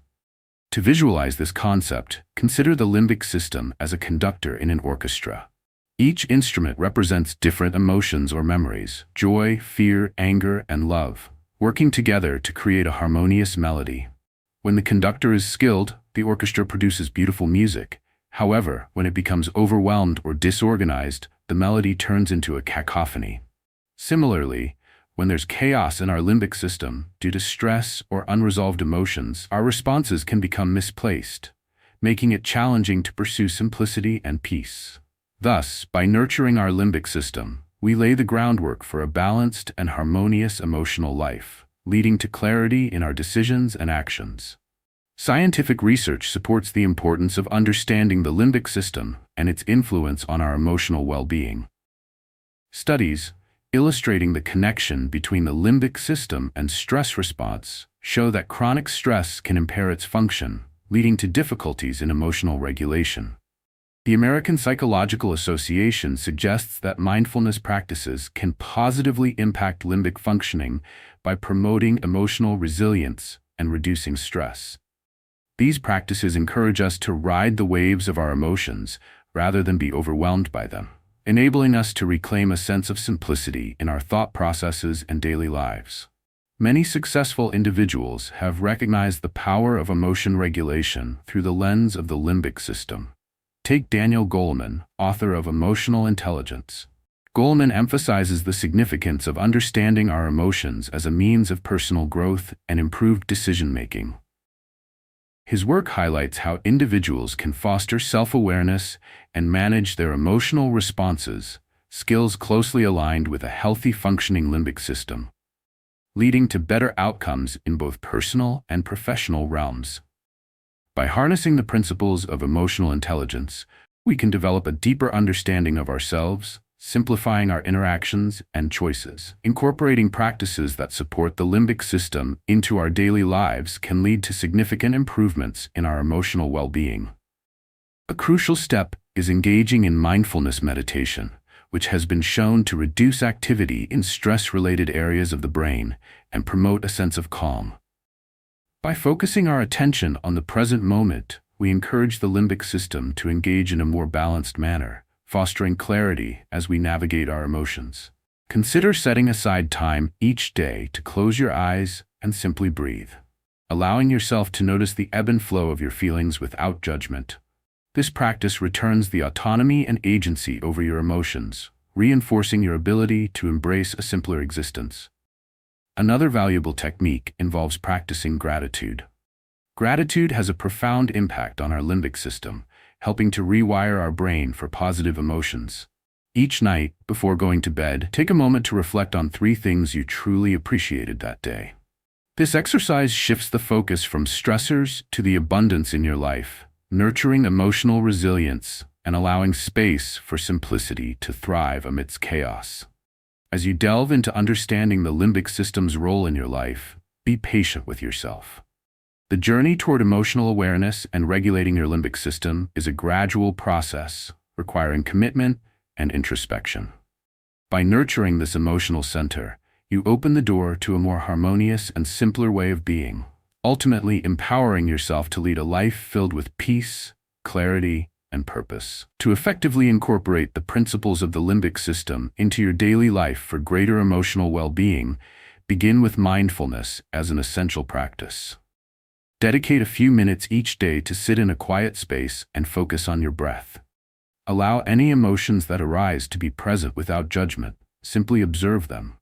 To visualize this concept, consider the limbic system as a conductor in an orchestra. Each instrument represents different emotions or memories: joy, fear, anger, and love, working together to create a harmonious melody. When the conductor is skilled, the orchestra produces beautiful music. However, when it becomes overwhelmed or disorganized, the melody turns into a cacophony. Similarly, when there's chaos in our limbic system due to stress or unresolved emotions, our responses can become misplaced, making it challenging to pursue simplicity and peace. Thus, by nurturing our limbic system, we lay the groundwork for a balanced and harmonious emotional life, leading to clarity in our decisions and actions. Scientific research supports the importance of understanding the limbic system and its influence on our emotional well-being. Studies illustrating the connection between the limbic system and stress response show that chronic stress can impair its function, leading to difficulties in emotional regulation. The American Psychological Association suggests that mindfulness practices can positively impact limbic functioning by promoting emotional resilience and reducing stress. These practices encourage us to ride the waves of our emotions rather than be overwhelmed by them, enabling us to reclaim a sense of simplicity in our thought processes and daily lives. Many successful individuals have recognized the power of emotion regulation through the lens of the limbic system. Take Daniel Goleman, author of Emotional Intelligence. Goleman emphasizes the significance of understanding our emotions as a means of personal growth and improved decision-making. His work highlights how individuals can foster self-awareness and manage their emotional responses, skills closely aligned with a healthy functioning limbic system, leading to better outcomes in both personal and professional realms. By harnessing the principles of emotional intelligence, we can develop a deeper understanding of ourselves, simplifying our interactions and choices. Incorporating practices that support the limbic system into our daily lives can lead to significant improvements in our emotional well-being. A crucial step is engaging in mindfulness meditation, which has been shown to reduce activity in stress-related areas of the brain and promote a sense of calm. By focusing our attention on the present moment, we encourage the limbic system to engage in a more balanced manner, fostering clarity as we navigate our emotions. Consider setting aside time each day to close your eyes and simply breathe, allowing yourself to notice the ebb and flow of your feelings without judgment. This practice returns the autonomy and agency over your emotions, reinforcing your ability to embrace a simpler existence. Another valuable technique involves practicing gratitude. Gratitude has a profound impact on our limbic system, helping to rewire our brain for positive emotions. Each night, before going to bed, take a moment to reflect on 3 things you truly appreciated that day. This exercise shifts the focus from stressors to the abundance in your life, nurturing emotional resilience and allowing space for simplicity to thrive amidst chaos. As you delve into understanding the limbic system's role in your life, be patient with yourself. The journey toward emotional awareness and regulating your limbic system is a gradual process, requiring commitment and introspection. By nurturing this emotional center, you open the door to a more harmonious and simpler way of being, ultimately empowering yourself to lead a life filled with peace, clarity, and purpose. To effectively incorporate the principles of the limbic system into your daily life for greater emotional well-being, begin with mindfulness as an essential practice. Dedicate a few minutes each day to sit in a quiet space and focus on your breath. Allow any emotions that arise to be present without judgment. Simply observe them.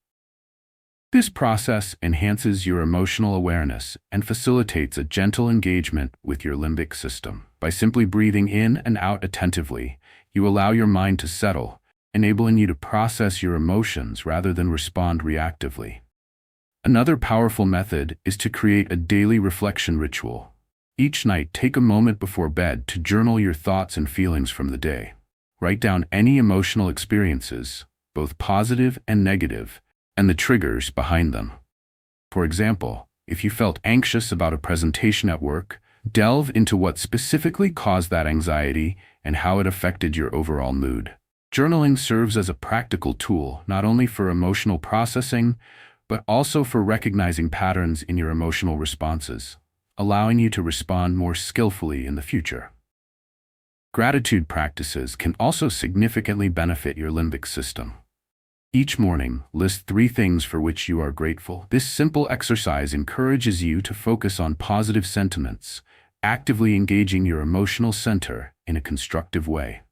This process enhances your emotional awareness and facilitates a gentle engagement with your limbic system. By simply breathing in and out attentively, you allow your mind to settle, enabling you to process your emotions rather than respond reactively. Another powerful method is to create a daily reflection ritual. Each night, take a moment before bed to journal your thoughts and feelings from the day. Write down any emotional experiences, both positive and negative, and the triggers behind them. For example, if you felt anxious about a presentation at work, delve into what specifically caused that anxiety and how it affected your overall mood. Journaling serves as a practical tool not only for emotional processing, but also for recognizing patterns in your emotional responses, allowing you to respond more skillfully in the future. Gratitude practices can also significantly benefit your limbic system. Each morning, list 3 things for which you are grateful. This simple exercise encourages you to focus on positive sentiments, actively engaging your emotional center in a constructive way.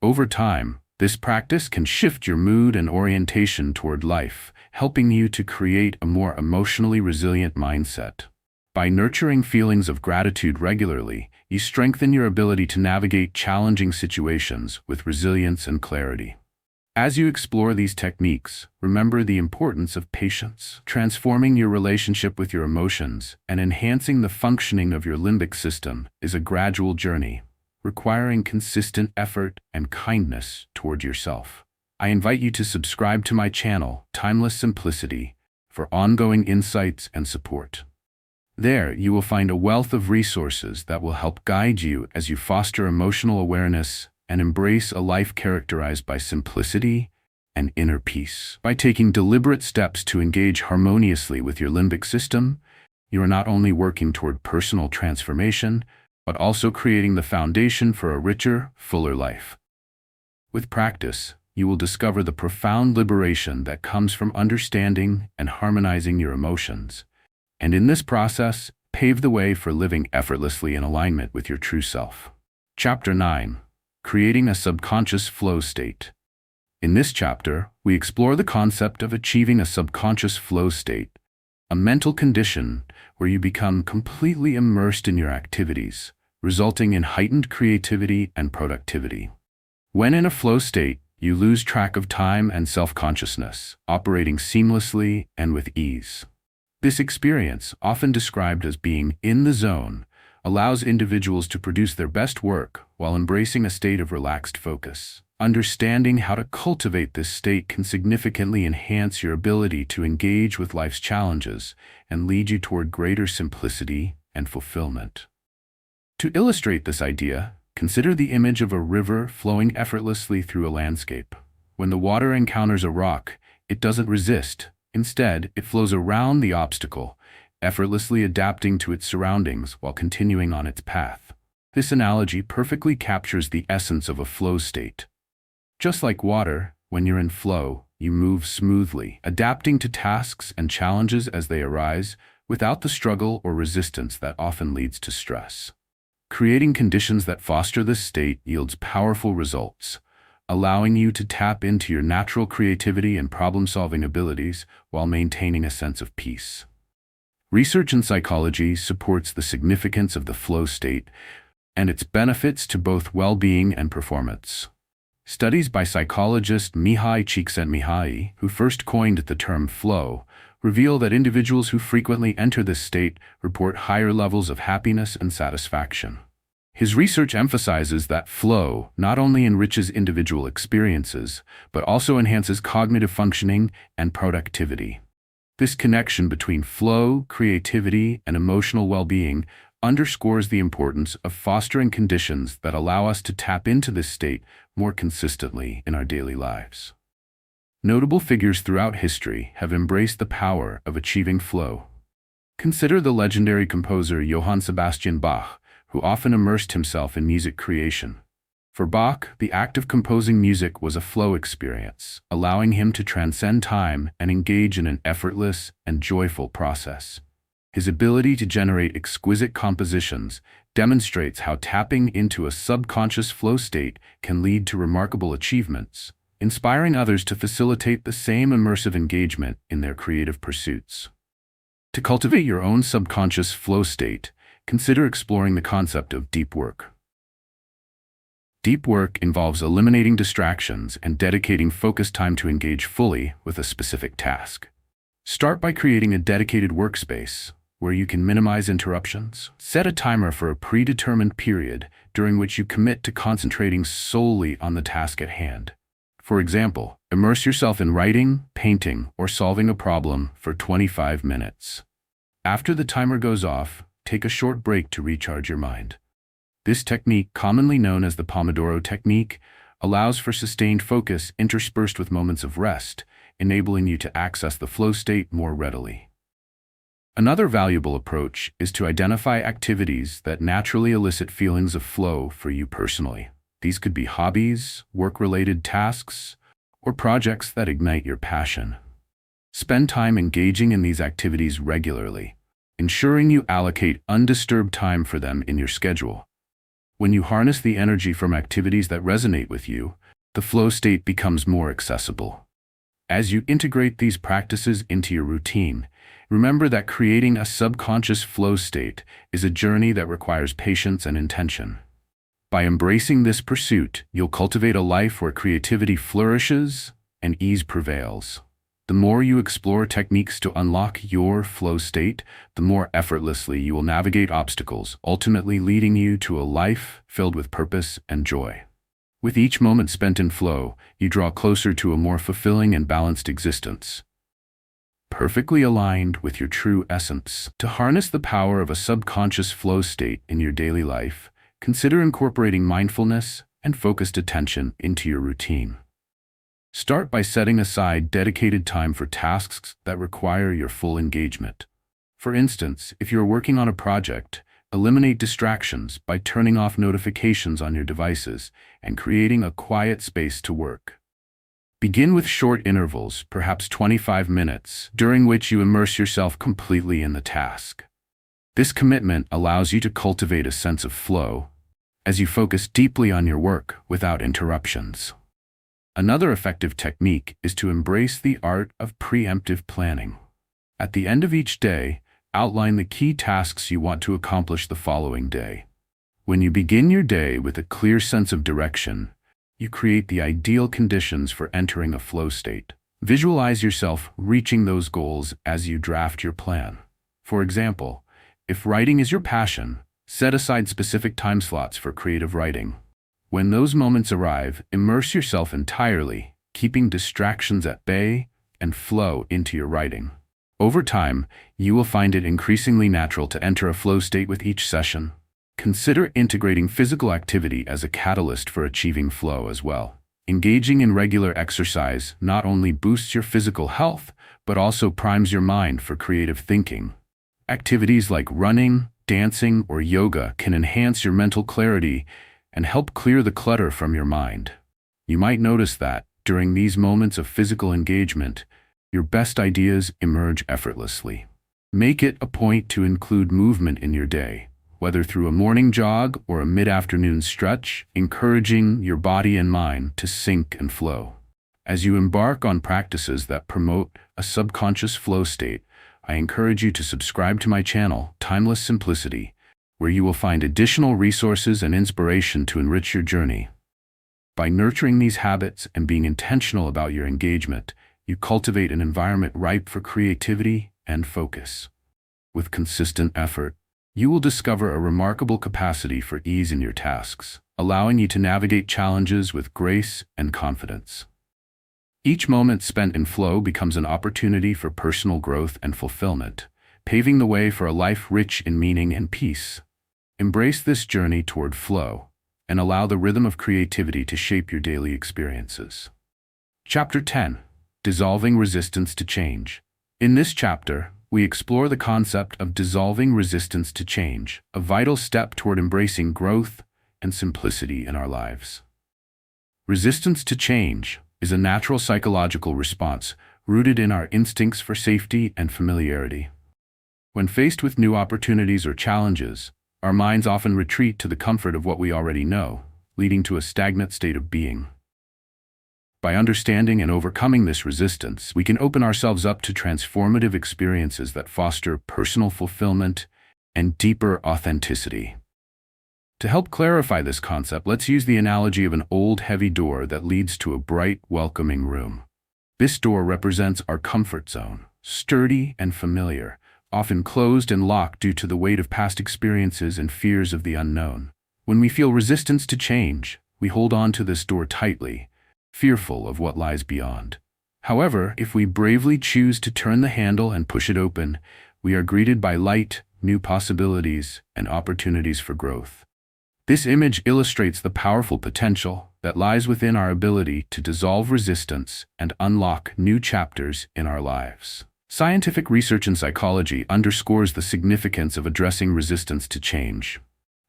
Over time, this practice can shift your mood and orientation toward life, helping you to create a more emotionally resilient mindset. By nurturing feelings of gratitude regularly, you strengthen your ability to navigate challenging situations with resilience and clarity. As you explore these techniques, remember the importance of patience. Transforming your relationship with your emotions and enhancing the functioning of your limbic system is a gradual journey, requiring consistent effort and kindness toward yourself. I invite you to subscribe to my channel, Timeless Simplicity, for ongoing insights and support. There, you will find a wealth of resources that will help guide you as you foster emotional awareness and embrace a life characterized by simplicity and inner peace. By taking deliberate steps to engage harmoniously with your limbic system, you are not only working toward personal transformation, but also creating the foundation for a richer, fuller life. With practice, you will discover the profound liberation that comes from understanding and harmonizing your emotions, and in this process, pave the way for living effortlessly in alignment with your true self. Chapter 9. Creating a subconscious flow state. In this chapter, we explore the concept of achieving a subconscious flow state, a mental condition where you become completely immersed in your activities, resulting in heightened creativity and productivity. When in a flow state, You lose track of time and self-consciousness, operating seamlessly and with ease. This experience, often described as being in the zone, allows individuals to produce their best work while embracing a state of relaxed focus. Understanding how to cultivate this state can significantly enhance your ability to engage with life's challenges and lead you toward greater simplicity and fulfillment. To illustrate this idea, consider the image of a river flowing effortlessly through a landscape. When the water encounters a rock, it doesn't resist. Instead, it flows around the obstacle, effortlessly adapting to its surroundings while continuing on its path. This analogy perfectly captures the essence of a flow state. Just like water, when you're in flow, you move smoothly, adapting to tasks and challenges as they arise, without the struggle or resistance that often leads to stress. Creating conditions that foster this state yields powerful results, allowing you to tap into your natural creativity and problem-solving abilities while maintaining a sense of peace. Research in psychology supports the significance of the flow state and its benefits to both well-being and performance. Studies by psychologist Mihai Csikszentmihalyi, who first coined the term flow, reveal that individuals who frequently enter this state report higher levels of happiness and satisfaction. His research emphasizes that flow not only enriches individual experiences, but also enhances cognitive functioning and productivity. This connection between flow, creativity, and emotional well-being underscores the importance of fostering conditions that allow us to tap into this state more consistently in our daily lives. Notable figures throughout history have embraced the power of achieving flow. Consider the legendary composer Johann Sebastian Bach, who often immersed himself in music creation. For Bach, the act of composing music was a flow experience, allowing him to transcend time and engage in an effortless and joyful process. His ability to generate exquisite compositions demonstrates how tapping into a subconscious flow state can lead to remarkable achievements, inspiring others to facilitate the same immersive engagement in their creative pursuits. To cultivate your own subconscious flow state, consider exploring the concept of deep work. Deep work involves eliminating distractions and dedicating focused time to engage fully with a specific task. Start by creating a dedicated workspace where you can minimize interruptions. Set a timer for a predetermined period during which you commit to concentrating solely on the task at hand. For example, immerse yourself in writing, painting, or solving a problem for 25 minutes. After the timer goes off, take a short break to recharge your mind. This technique, commonly known as the Pomodoro technique, allows for sustained focus interspersed with moments of rest, enabling you to access the flow state more readily. Another valuable approach is to identify activities that naturally elicit feelings of flow for you personally. These could be hobbies, work-related tasks, or projects that ignite your passion. Spend time engaging in these activities regularly, ensuring you allocate undisturbed time for them in your schedule. When you harness the energy from activities that resonate with you, the flow state becomes more accessible. As you integrate these practices into your routine, remember that creating a subconscious flow state is a journey that requires patience and intention. By embracing this pursuit, you'll cultivate a life where creativity flourishes and ease prevails. The more you explore techniques to unlock your flow state, the more effortlessly you will navigate obstacles, ultimately leading you to a life filled with purpose and joy. With each moment spent in flow, you draw closer to a more fulfilling and balanced existence, perfectly aligned with your true essence. To harness the power of a subconscious flow state in your daily life, consider incorporating mindfulness and focused attention into your routine. Start by setting aside dedicated time for tasks that require your full engagement. For instance, if you're working on a project, eliminate distractions by turning off notifications on your devices and creating a quiet space to work. Begin with short intervals, perhaps 25 minutes, during which you immerse yourself completely in the task. This commitment allows you to cultivate a sense of flow as you focus deeply on your work without interruptions. Another effective technique is to embrace the art of preemptive planning. At the end of each day, outline the key tasks you want to accomplish the following day. When you begin your day with a clear sense of direction, you create the ideal conditions for entering a flow state. Visualize yourself reaching those goals as you draft your plan. For example, if writing is your passion, set aside specific time slots for creative writing. When those moments arrive, immerse yourself entirely, keeping distractions at bay, and flow into your writing. Over time, you will find it increasingly natural to enter a flow state with each session. Consider integrating physical activity as a catalyst for achieving flow as well. Engaging in regular exercise not only boosts your physical health, but also primes your mind for creative thinking. Activities like running, dancing, or yoga can enhance your mental clarity and help clear the clutter from your mind. You might notice that, during these moments of physical engagement, your best ideas emerge effortlessly. Make it a point to include movement in your day, whether through a morning jog or a mid-afternoon stretch, encouraging your body and mind to sync and flow. As you embark on practices that promote a subconscious flow state, I encourage you to subscribe to my channel, Timeless Simplicity, where you will find additional resources and inspiration to enrich your journey. By nurturing these habits and being intentional about your engagement, you cultivate an environment ripe for creativity and focus. With consistent effort, you will discover a remarkable capacity for ease in your tasks, allowing you to navigate challenges with grace and confidence. Each moment spent in flow becomes an opportunity for personal growth and fulfillment, paving the way for a life rich in meaning and peace. Embrace this journey toward flow, and allow the rhythm of creativity to shape your daily experiences. Chapter 10. Dissolving Resistance to Change. In this chapter, we explore the concept of dissolving resistance to change, a vital step toward embracing growth and simplicity in our lives. Resistance to change is a natural psychological response rooted in our instincts for safety and familiarity. When faced with new opportunities or challenges, our minds often retreat to the comfort of what we already know, leading to a stagnant state of being. By understanding and overcoming this resistance, we can open ourselves up to transformative experiences that foster personal fulfillment and deeper authenticity. To help clarify this concept, let's use the analogy of an old, heavy door that leads to a bright, welcoming room. This door represents our comfort zone, sturdy and familiar, often closed and locked due to the weight of past experiences and fears of the unknown. When we feel resistance to change, we hold on to this door tightly, fearful of what lies beyond. However, if we bravely choose to turn the handle and push it open, we are greeted by light, new possibilities, and opportunities for growth. This image illustrates the powerful potential that lies within our ability to dissolve resistance and unlock new chapters in our lives. Scientific research in psychology underscores the significance of addressing resistance to change.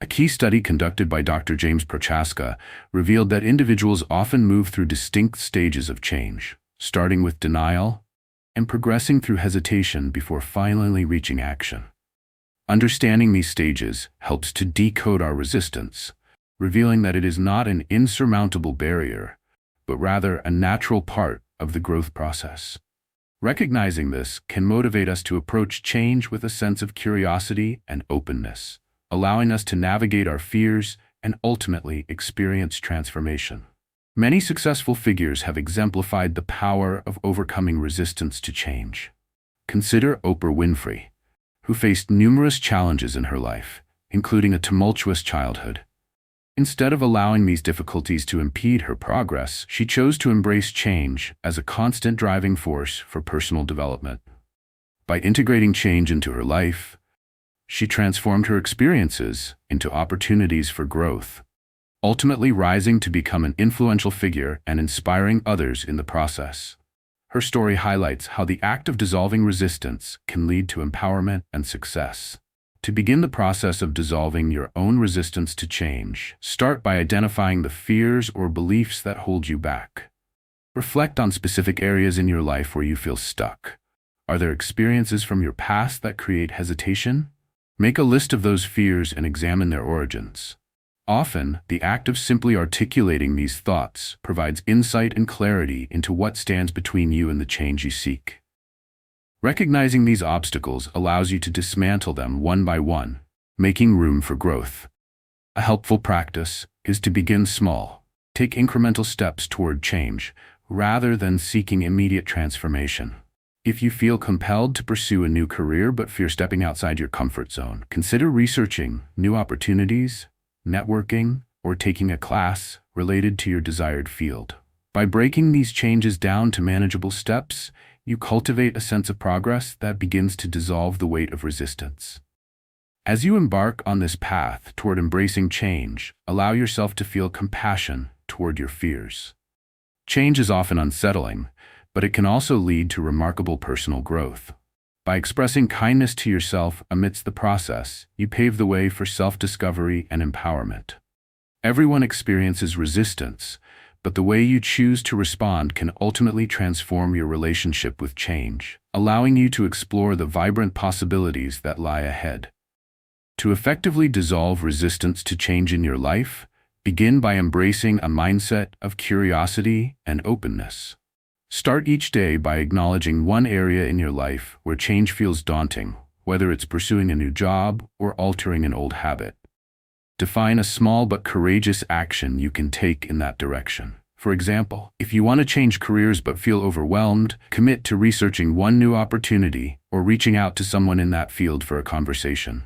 A key study conducted by Dr. James Prochaska revealed that individuals often move through distinct stages of change, starting with denial and progressing through hesitation before finally reaching action. Understanding these stages helps to decode our resistance, revealing that it is not an insurmountable barrier, but rather a natural part of the growth process. Recognizing this can motivate us to approach change with a sense of curiosity and openness, allowing us to navigate our fears and ultimately experience transformation. Many successful figures have exemplified the power of overcoming resistance to change. Consider Oprah Winfrey, who faced numerous challenges in her life, including a tumultuous childhood. Instead of allowing these difficulties to impede her progress, she chose to embrace change as a constant driving force for personal development. By integrating change into her life, she transformed her experiences into opportunities for growth, ultimately rising to become an influential figure and inspiring others in the process. Her story highlights how the act of dissolving resistance can lead to empowerment and success. To begin the process of dissolving your own resistance to change, start by identifying the fears or beliefs that hold you back. Reflect on specific areas in your life where you feel stuck. Are there experiences from your past that create hesitation? Make a list of those fears and examine their origins. Often, the act of simply articulating these thoughts provides insight and clarity into what stands between you and the change you seek. Recognizing these obstacles allows you to dismantle them one by one, making room for growth. A helpful practice is to begin small. Take incremental steps toward change, rather than seeking immediate transformation. If you feel compelled to pursue a new career but fear stepping outside your comfort zone, consider researching new opportunities, networking, or taking a class related to your desired field. By breaking these changes down to manageable steps, you cultivate a sense of progress that begins to dissolve the weight of resistance. As you embark on this path toward embracing change, allow yourself to feel compassion toward your fears. Change is often unsettling, but it can also lead to remarkable personal growth. By expressing kindness to yourself amidst the process, you pave the way for self-discovery and empowerment. Everyone experiences resistance, but the way you choose to respond can ultimately transform your relationship with change, allowing you to explore the vibrant possibilities that lie ahead. To effectively dissolve resistance to change in your life, begin by embracing a mindset of curiosity and openness. Start each day by acknowledging one area in your life where change feels daunting, whether it's pursuing a new job or altering an old habit. Define a small but courageous action you can take in that direction. For example, if you want to change careers but feel overwhelmed, commit to researching one new opportunity or reaching out to someone in that field for a conversation.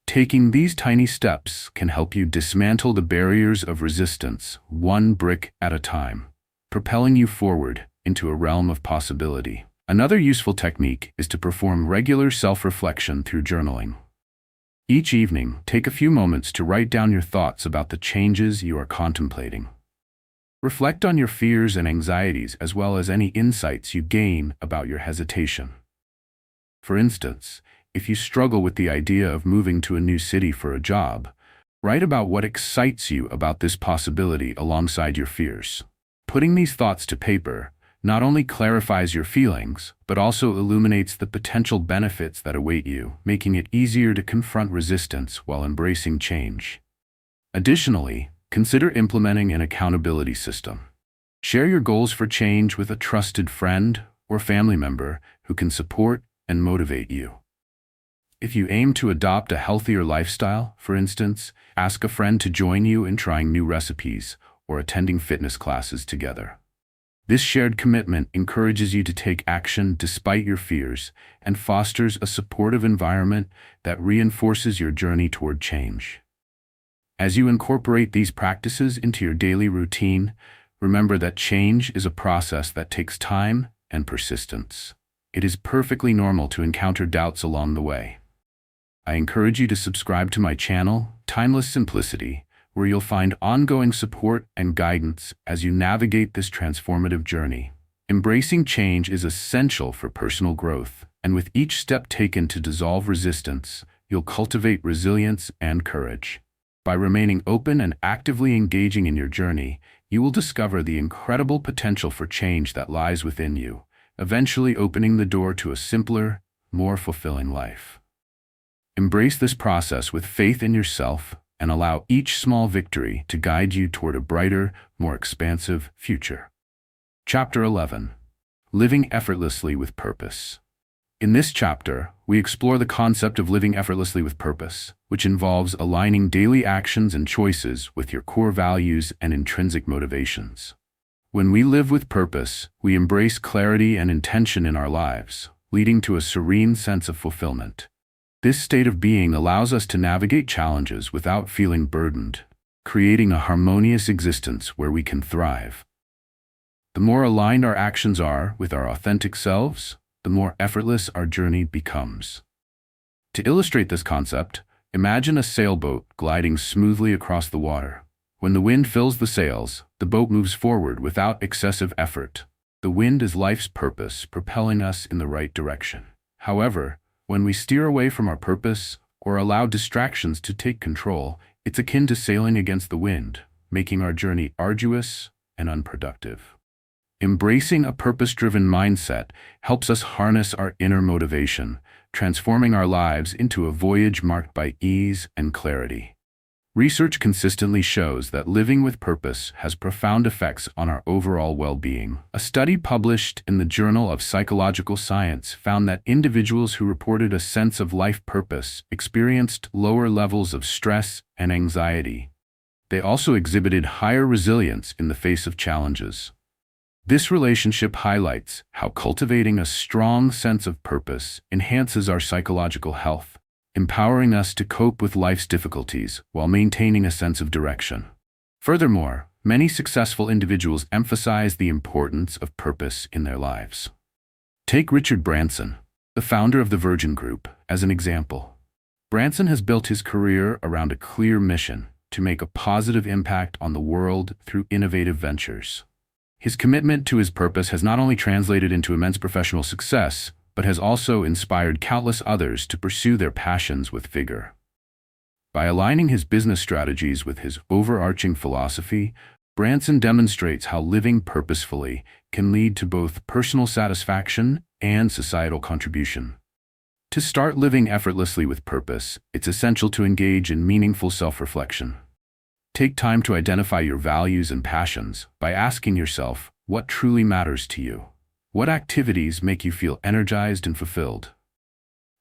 Taking these tiny steps can help you dismantle the barriers of resistance, one brick at a time, propelling you forward into a realm of possibility. Another useful technique is to perform regular self-reflection through journaling. Each evening, take a few moments to write down your thoughts about the changes you are contemplating. Reflect on your fears and anxieties as well as any insights you gain about your hesitation. For instance, if you struggle with the idea of moving to a new city for a job, write about what excites you about this possibility alongside your fears. Putting these thoughts to paper not only clarifies your feelings, but also illuminates the potential benefits that await you, making it easier to confront resistance while embracing change. Additionally, consider implementing an accountability system. Share your goals for change with a trusted friend or family member who can support and motivate you. If you aim to adopt a healthier lifestyle, for instance, ask a friend to join you in trying new recipes or attending fitness classes together. This shared commitment encourages you to take action despite your fears and fosters a supportive environment that reinforces your journey toward change. As you incorporate these practices into your daily routine, remember that change is a process that takes time and persistence. It is perfectly normal to encounter doubts along the way. I encourage you to subscribe to my channel, Timeless Simplicity, where you'll find ongoing support and guidance as you navigate this transformative journey. Embracing change is essential for personal growth, and with each step taken to dissolve resistance, you'll cultivate resilience and courage. By remaining open and actively engaging in your journey, you will discover the incredible potential for change that lies within you, eventually opening the door to a simpler, more fulfilling life. Embrace this process with faith in yourself and allow each small victory to guide you toward a brighter, more expansive future. Chapter 11. Living Effortlessly with Purpose. In this chapter, we explore the concept of living effortlessly with purpose, which involves aligning daily actions and choices with your core values and intrinsic motivations. When we live with purpose, we embrace clarity and intention in our lives, leading to a serene sense of fulfillment. This state of being allows us to navigate challenges without feeling burdened, creating a harmonious existence where we can thrive. The more aligned our actions are with our authentic selves, the more effortless our journey becomes. To illustrate this concept, imagine a sailboat gliding smoothly across the water. When the wind fills the sails, the boat moves forward without excessive effort. The wind is life's purpose, propelling us in the right direction. However, when we steer away from our purpose or allow distractions to take control, it's akin to sailing against the wind, making our journey arduous and unproductive. Embracing a purpose-driven mindset helps us harness our inner motivation, transforming our lives into a voyage marked by ease and clarity. Research consistently shows that living with purpose has profound effects on our overall well-being. A study published in the Journal of Psychological Science found that individuals who reported a sense of life purpose experienced lower levels of stress and anxiety. They also exhibited higher resilience in the face of challenges. This relationship highlights how cultivating a strong sense of purpose enhances our psychological health, empowering us to cope with life's difficulties while maintaining a sense of direction. Furthermore, many successful individuals emphasize the importance of purpose in their lives. Take Richard Branson, the founder of the Virgin Group, as an example. Branson has built his career around a clear mission to make a positive impact on the world through innovative ventures. His commitment to his purpose has not only translated into immense professional success, but has also inspired countless others to pursue their passions with vigor. By aligning his business strategies with his overarching philosophy, Branson demonstrates how living purposefully can lead to both personal satisfaction and societal contribution. To start living effortlessly with purpose, it's essential to engage in meaningful self-reflection. Take time to identify your values and passions by asking yourself what truly matters to you. What activities make you feel energized and fulfilled?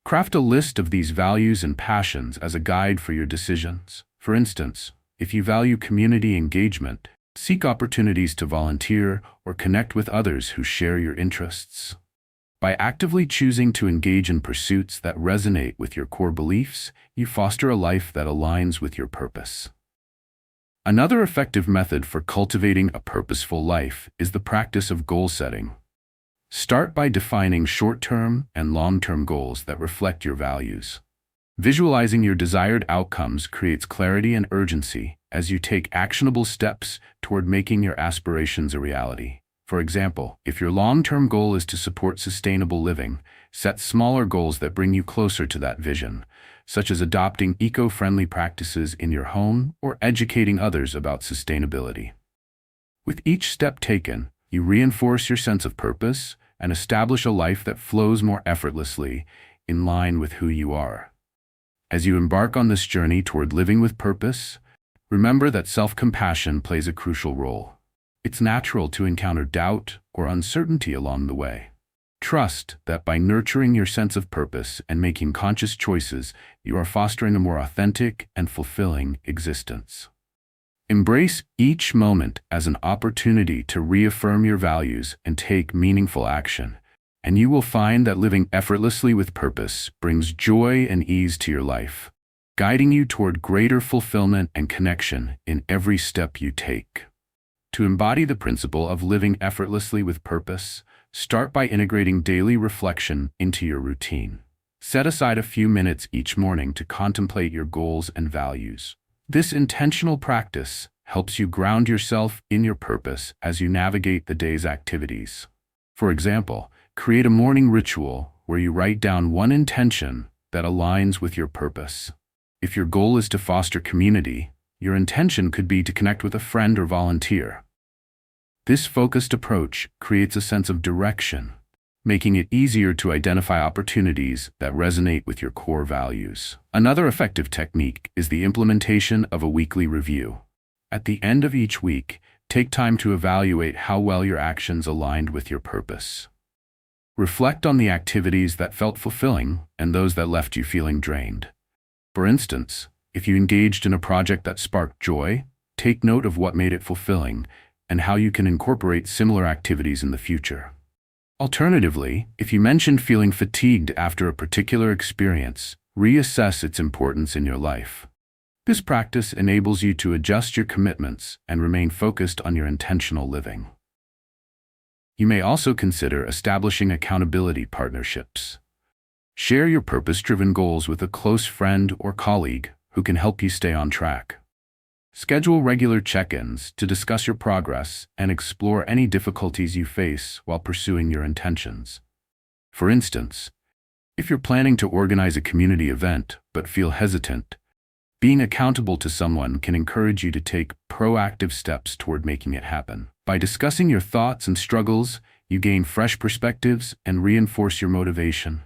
Craft a list of these values and passions as a guide for your decisions. For instance, if you value community engagement, seek opportunities to volunteer or connect with others who share your interests. By actively choosing to engage in pursuits that resonate with your core beliefs, you foster a life that aligns with your purpose. Another effective method for cultivating a purposeful life is the practice of goal setting. Start by defining short-term and long-term goals that reflect your values. Visualizing your desired outcomes creates clarity and urgency as you take actionable steps toward making your aspirations a reality. For example, if your long-term goal is to support sustainable living, set smaller goals that bring you closer to that vision, such as adopting eco-friendly practices in your home or educating others about sustainability. With each step taken, you reinforce your sense of purpose and establish a life that flows more effortlessly in line with who you are. As you embark on this journey toward living with purpose, remember that self-compassion plays a crucial role. It's natural to encounter doubt or uncertainty along the way. Trust that by nurturing your sense of purpose and making conscious choices, you are fostering a more authentic and fulfilling existence. Embrace each moment as an opportunity to reaffirm your values and take meaningful action, and you will find that living effortlessly with purpose brings joy and ease to your life, guiding you toward greater fulfillment and connection in every step you take. To embody the principle of living effortlessly with purpose, start by integrating daily reflection into your routine. Set aside a few minutes each morning to contemplate your goals and values. This intentional practice helps you ground yourself in your purpose as you navigate the day's activities. For example, create a morning ritual where you write down one intention that aligns with your purpose. If your goal is to foster community, your intention could be to connect with a friend or volunteer. This focused approach creates a sense of direction, making it easier to identify opportunities that resonate with your core values. Another effective technique is the implementation of a weekly review. At the end of each week, take time to evaluate how well your actions aligned with your purpose. Reflect on the activities that felt fulfilling and those that left you feeling drained. For instance, if you engaged in a project that sparked joy, take note of what made it fulfilling and how you can incorporate similar activities in the future. Alternatively, if you mentioned feeling fatigued after a particular experience, reassess its importance in your life. This practice enables you to adjust your commitments and remain focused on your intentional living. You may also consider establishing accountability partnerships. Share your purpose-driven goals with a close friend or colleague who can help you stay on track. Schedule regular check-ins to discuss your progress and explore any difficulties you face while pursuing your intentions. For instance, if you're planning to organize a community event but feel hesitant, being accountable to someone can encourage you to take proactive steps toward making it happen. By discussing your thoughts and struggles, you gain fresh perspectives and reinforce your motivation.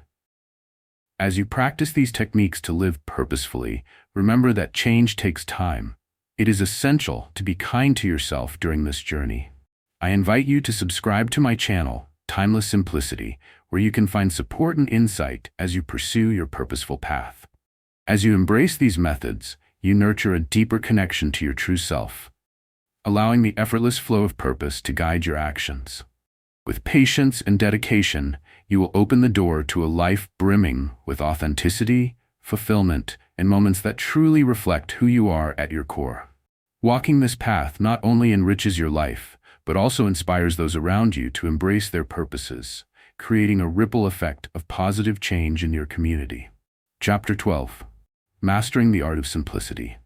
As you practice these techniques to live purposefully, remember that change takes time. It is essential to be kind to yourself during this journey. I invite you to subscribe to my channel, Timeless Simplicity, where you can find support and insight as you pursue your purposeful path. As you embrace these methods, you nurture a deeper connection to your true self, allowing the effortless flow of purpose to guide your actions. With patience and dedication, you will open the door to a life brimming with authenticity, fulfillment, and moments that truly reflect who you are at your core. Walking this path not only enriches your life, but also inspires those around you to embrace their purposes, creating a ripple effect of positive change in your community. Chapter 12. Mastering the Art of Simplicity.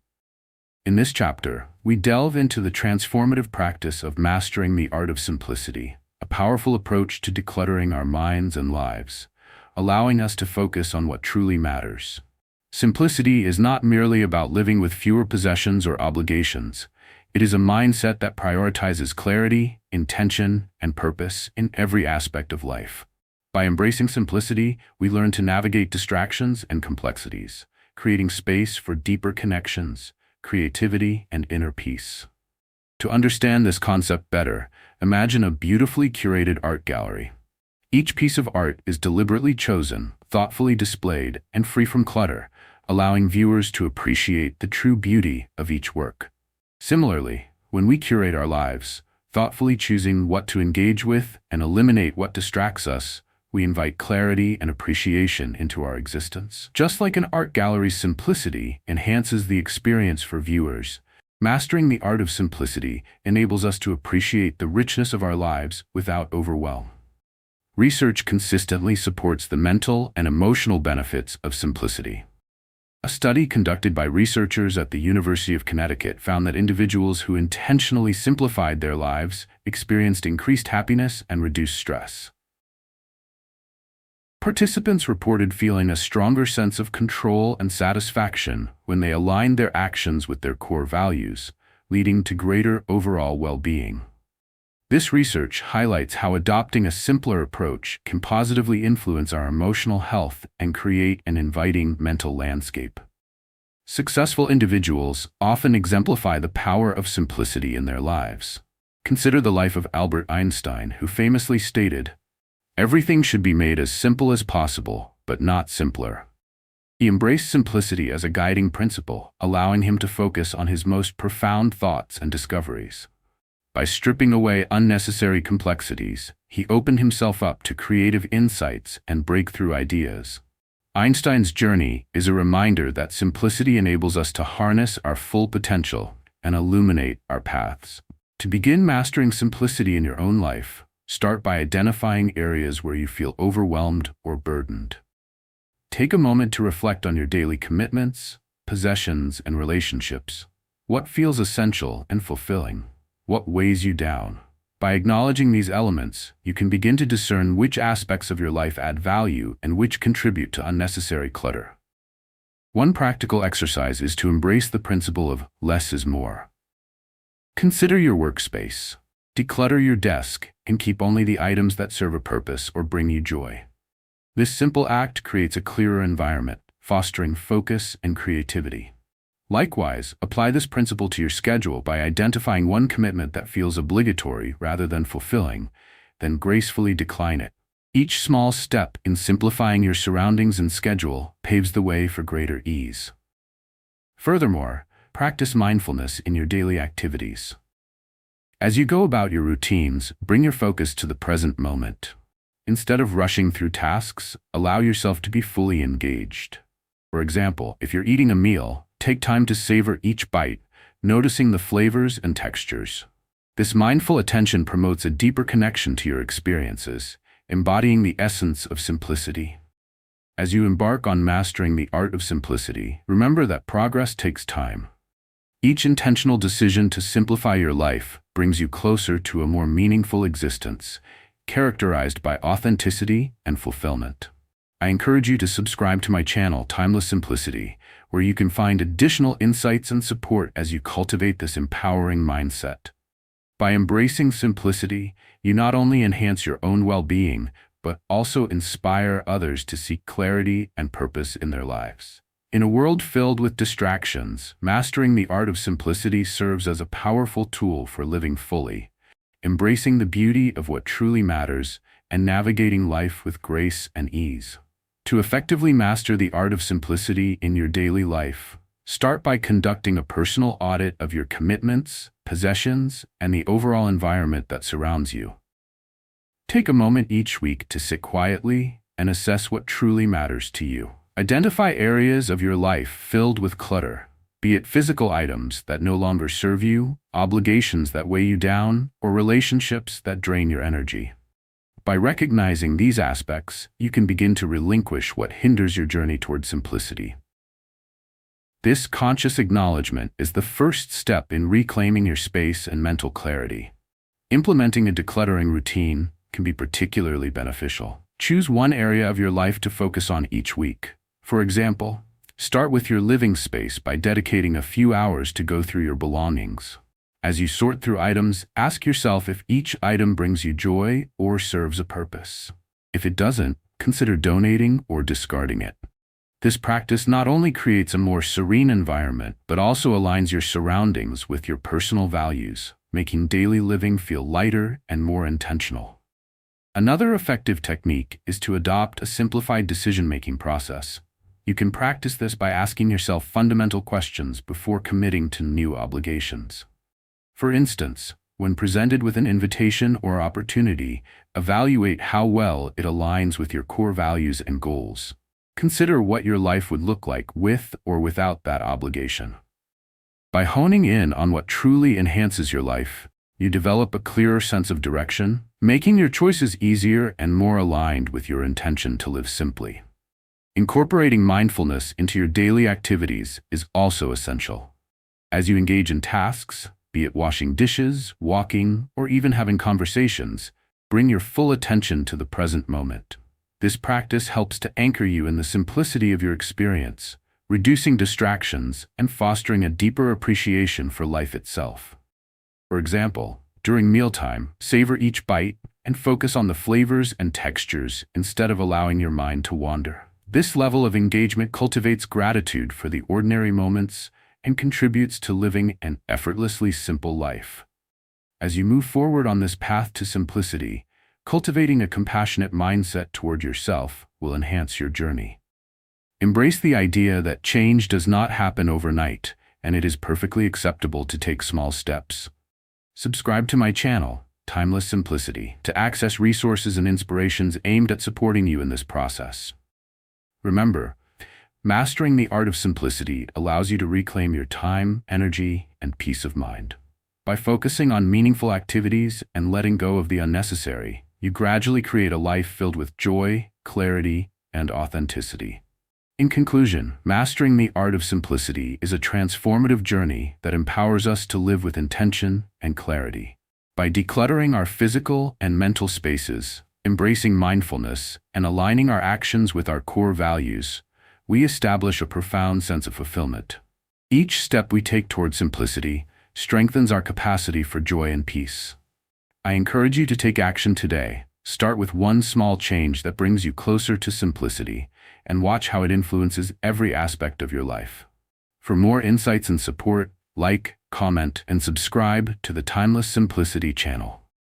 In this chapter, we delve into the transformative practice of mastering the art of simplicity, a powerful approach to decluttering our minds and lives, allowing us to focus on what truly matters. Simplicity is not merely about living with fewer possessions or obligations. It is a mindset that prioritizes clarity, intention, and purpose in every aspect of life. By embracing simplicity, we learn to navigate distractions and complexities, creating space for deeper connections, creativity, and inner peace. To understand this concept better, imagine a beautifully curated art gallery. Each piece of art is deliberately chosen, thoughtfully displayed, and free from clutter, allowing viewers to appreciate the true beauty of each work. Similarly, when we curate our lives, thoughtfully choosing what to engage with and eliminate what distracts us, we invite clarity and appreciation into our existence. Just like an art gallery's simplicity enhances the experience for viewers, mastering the art of simplicity enables us to appreciate the richness of our lives without overwhelm. Research consistently supports the mental and emotional benefits of simplicity. A study conducted by researchers at the University of Connecticut found that individuals who intentionally simplified their lives experienced increased happiness and reduced stress. Participants reported feeling a stronger sense of control and satisfaction when they aligned their actions with their core values, leading to greater overall well-being. This research highlights how adopting a simpler approach can positively influence our emotional health and create an inviting mental landscape. Successful individuals often exemplify the power of simplicity in their lives. Consider the life of Albert Einstein, who famously stated, "Everything should be made as simple as possible, but not simpler." He embraced simplicity as a guiding principle, allowing him to focus on his most profound thoughts and discoveries. By stripping away unnecessary complexities, he opened himself up to creative insights and breakthrough ideas. Einstein's journey is a reminder that simplicity enables us to harness our full potential and illuminate our paths. To begin mastering simplicity in your own life, start by identifying areas where you feel overwhelmed or burdened. Take a moment to reflect on your daily commitments, possessions, and relationships. What feels essential and fulfilling? What weighs you down? By acknowledging these elements, you can begin to discern which aspects of your life add value and which contribute to unnecessary clutter. One practical exercise is to embrace the principle of less is more. Consider your workspace. Declutter your desk and keep only the items that serve a purpose or bring you joy. This simple act creates a clearer environment, fostering focus and creativity. Likewise, apply this principle to your schedule by identifying one commitment that feels obligatory rather than fulfilling, then gracefully decline it. Each small step in simplifying your surroundings and schedule paves the way for greater ease. Furthermore, practice mindfulness in your daily activities. As you go about your routines, bring your focus to the present moment. Instead of rushing through tasks, allow yourself to be fully engaged. For example, if you're eating a meal, take time to savor each bite, noticing the flavors and textures. This mindful attention promotes a deeper connection to your experiences, embodying the essence of simplicity. As you embark on mastering the art of simplicity, remember that progress takes time. Each intentional decision to simplify your life brings you closer to a more meaningful existence, characterized by authenticity and fulfillment. I encourage you to subscribe to my channel, Timeless Simplicity, where you can find additional insights and support as you cultivate this empowering mindset. By embracing simplicity, you not only enhance your own well-being, but also inspire others to seek clarity and purpose in their lives. In a world filled with distractions, mastering the art of simplicity serves as a powerful tool for living fully, embracing the beauty of what truly matters, and navigating life with grace and ease. To effectively master the art of simplicity in your daily life, Start by conducting a personal audit of your commitments, possessions, and the overall environment that surrounds you. Take a moment each week to sit quietly and assess what truly matters to you. Identify areas of your life filled with clutter, be it physical items that no longer serve you, obligations that weigh you down, or relationships that drain your energy. By recognizing these aspects, you can begin to relinquish what hinders your journey toward simplicity. This conscious acknowledgement is the first step in reclaiming your space and mental clarity. Implementing a decluttering routine can be particularly beneficial. Choose one area of your life to focus on each week. For example, start with your living space by dedicating a few hours to go through your belongings. As you sort through items, ask yourself if each item brings you joy or serves a purpose. If it doesn't, consider donating or discarding it. This practice not only creates a more serene environment, but also aligns your surroundings with your personal values, making daily living feel lighter and more intentional. Another effective technique is to adopt a simplified decision-making process. You can practice this by asking yourself fundamental questions before committing to new obligations. For instance, when presented with an invitation or opportunity, evaluate how well it aligns with your core values and goals. Consider what your life would look like with or without that obligation. By honing in on what truly enhances your life, you develop a clearer sense of direction, making your choices easier and more aligned with your intention to live simply. Incorporating mindfulness into your daily activities is also essential. As you engage in tasks, be it washing dishes, walking, or even having conversations, bring your full attention to the present moment. This practice helps to anchor you in the simplicity of your experience, reducing distractions and fostering a deeper appreciation for life itself. For example, during mealtime, savor each bite and focus on the flavors and textures instead of allowing your mind to wander. This level of engagement cultivates gratitude for the ordinary moments and contributes to living an effortlessly simple life. As you move forward on this path to simplicity, cultivating a compassionate mindset toward yourself will enhance your journey. Embrace the idea that change does not happen overnight, and it is perfectly acceptable to take small steps. Subscribe to my channel, Timeless Simplicity, to access resources and inspirations aimed at supporting you in this process. Remember, mastering the art of simplicity allows you to reclaim your time, energy, and peace of mind. By focusing on meaningful activities and letting go of the unnecessary, you gradually create a life filled with joy, clarity, and authenticity. In conclusion, mastering the art of simplicity is a transformative journey that empowers us to live with intention and clarity. By decluttering our physical and mental spaces, embracing mindfulness, and aligning our actions with our core values, we establish a profound sense of fulfillment. Each step we take toward simplicity strengthens our capacity for joy and peace. I encourage you to take action today. Start with one small change that brings you closer to simplicity, and watch how it influences every aspect of your life. For more insights and support, like, comment, and subscribe to the Timeless Simplicity channel.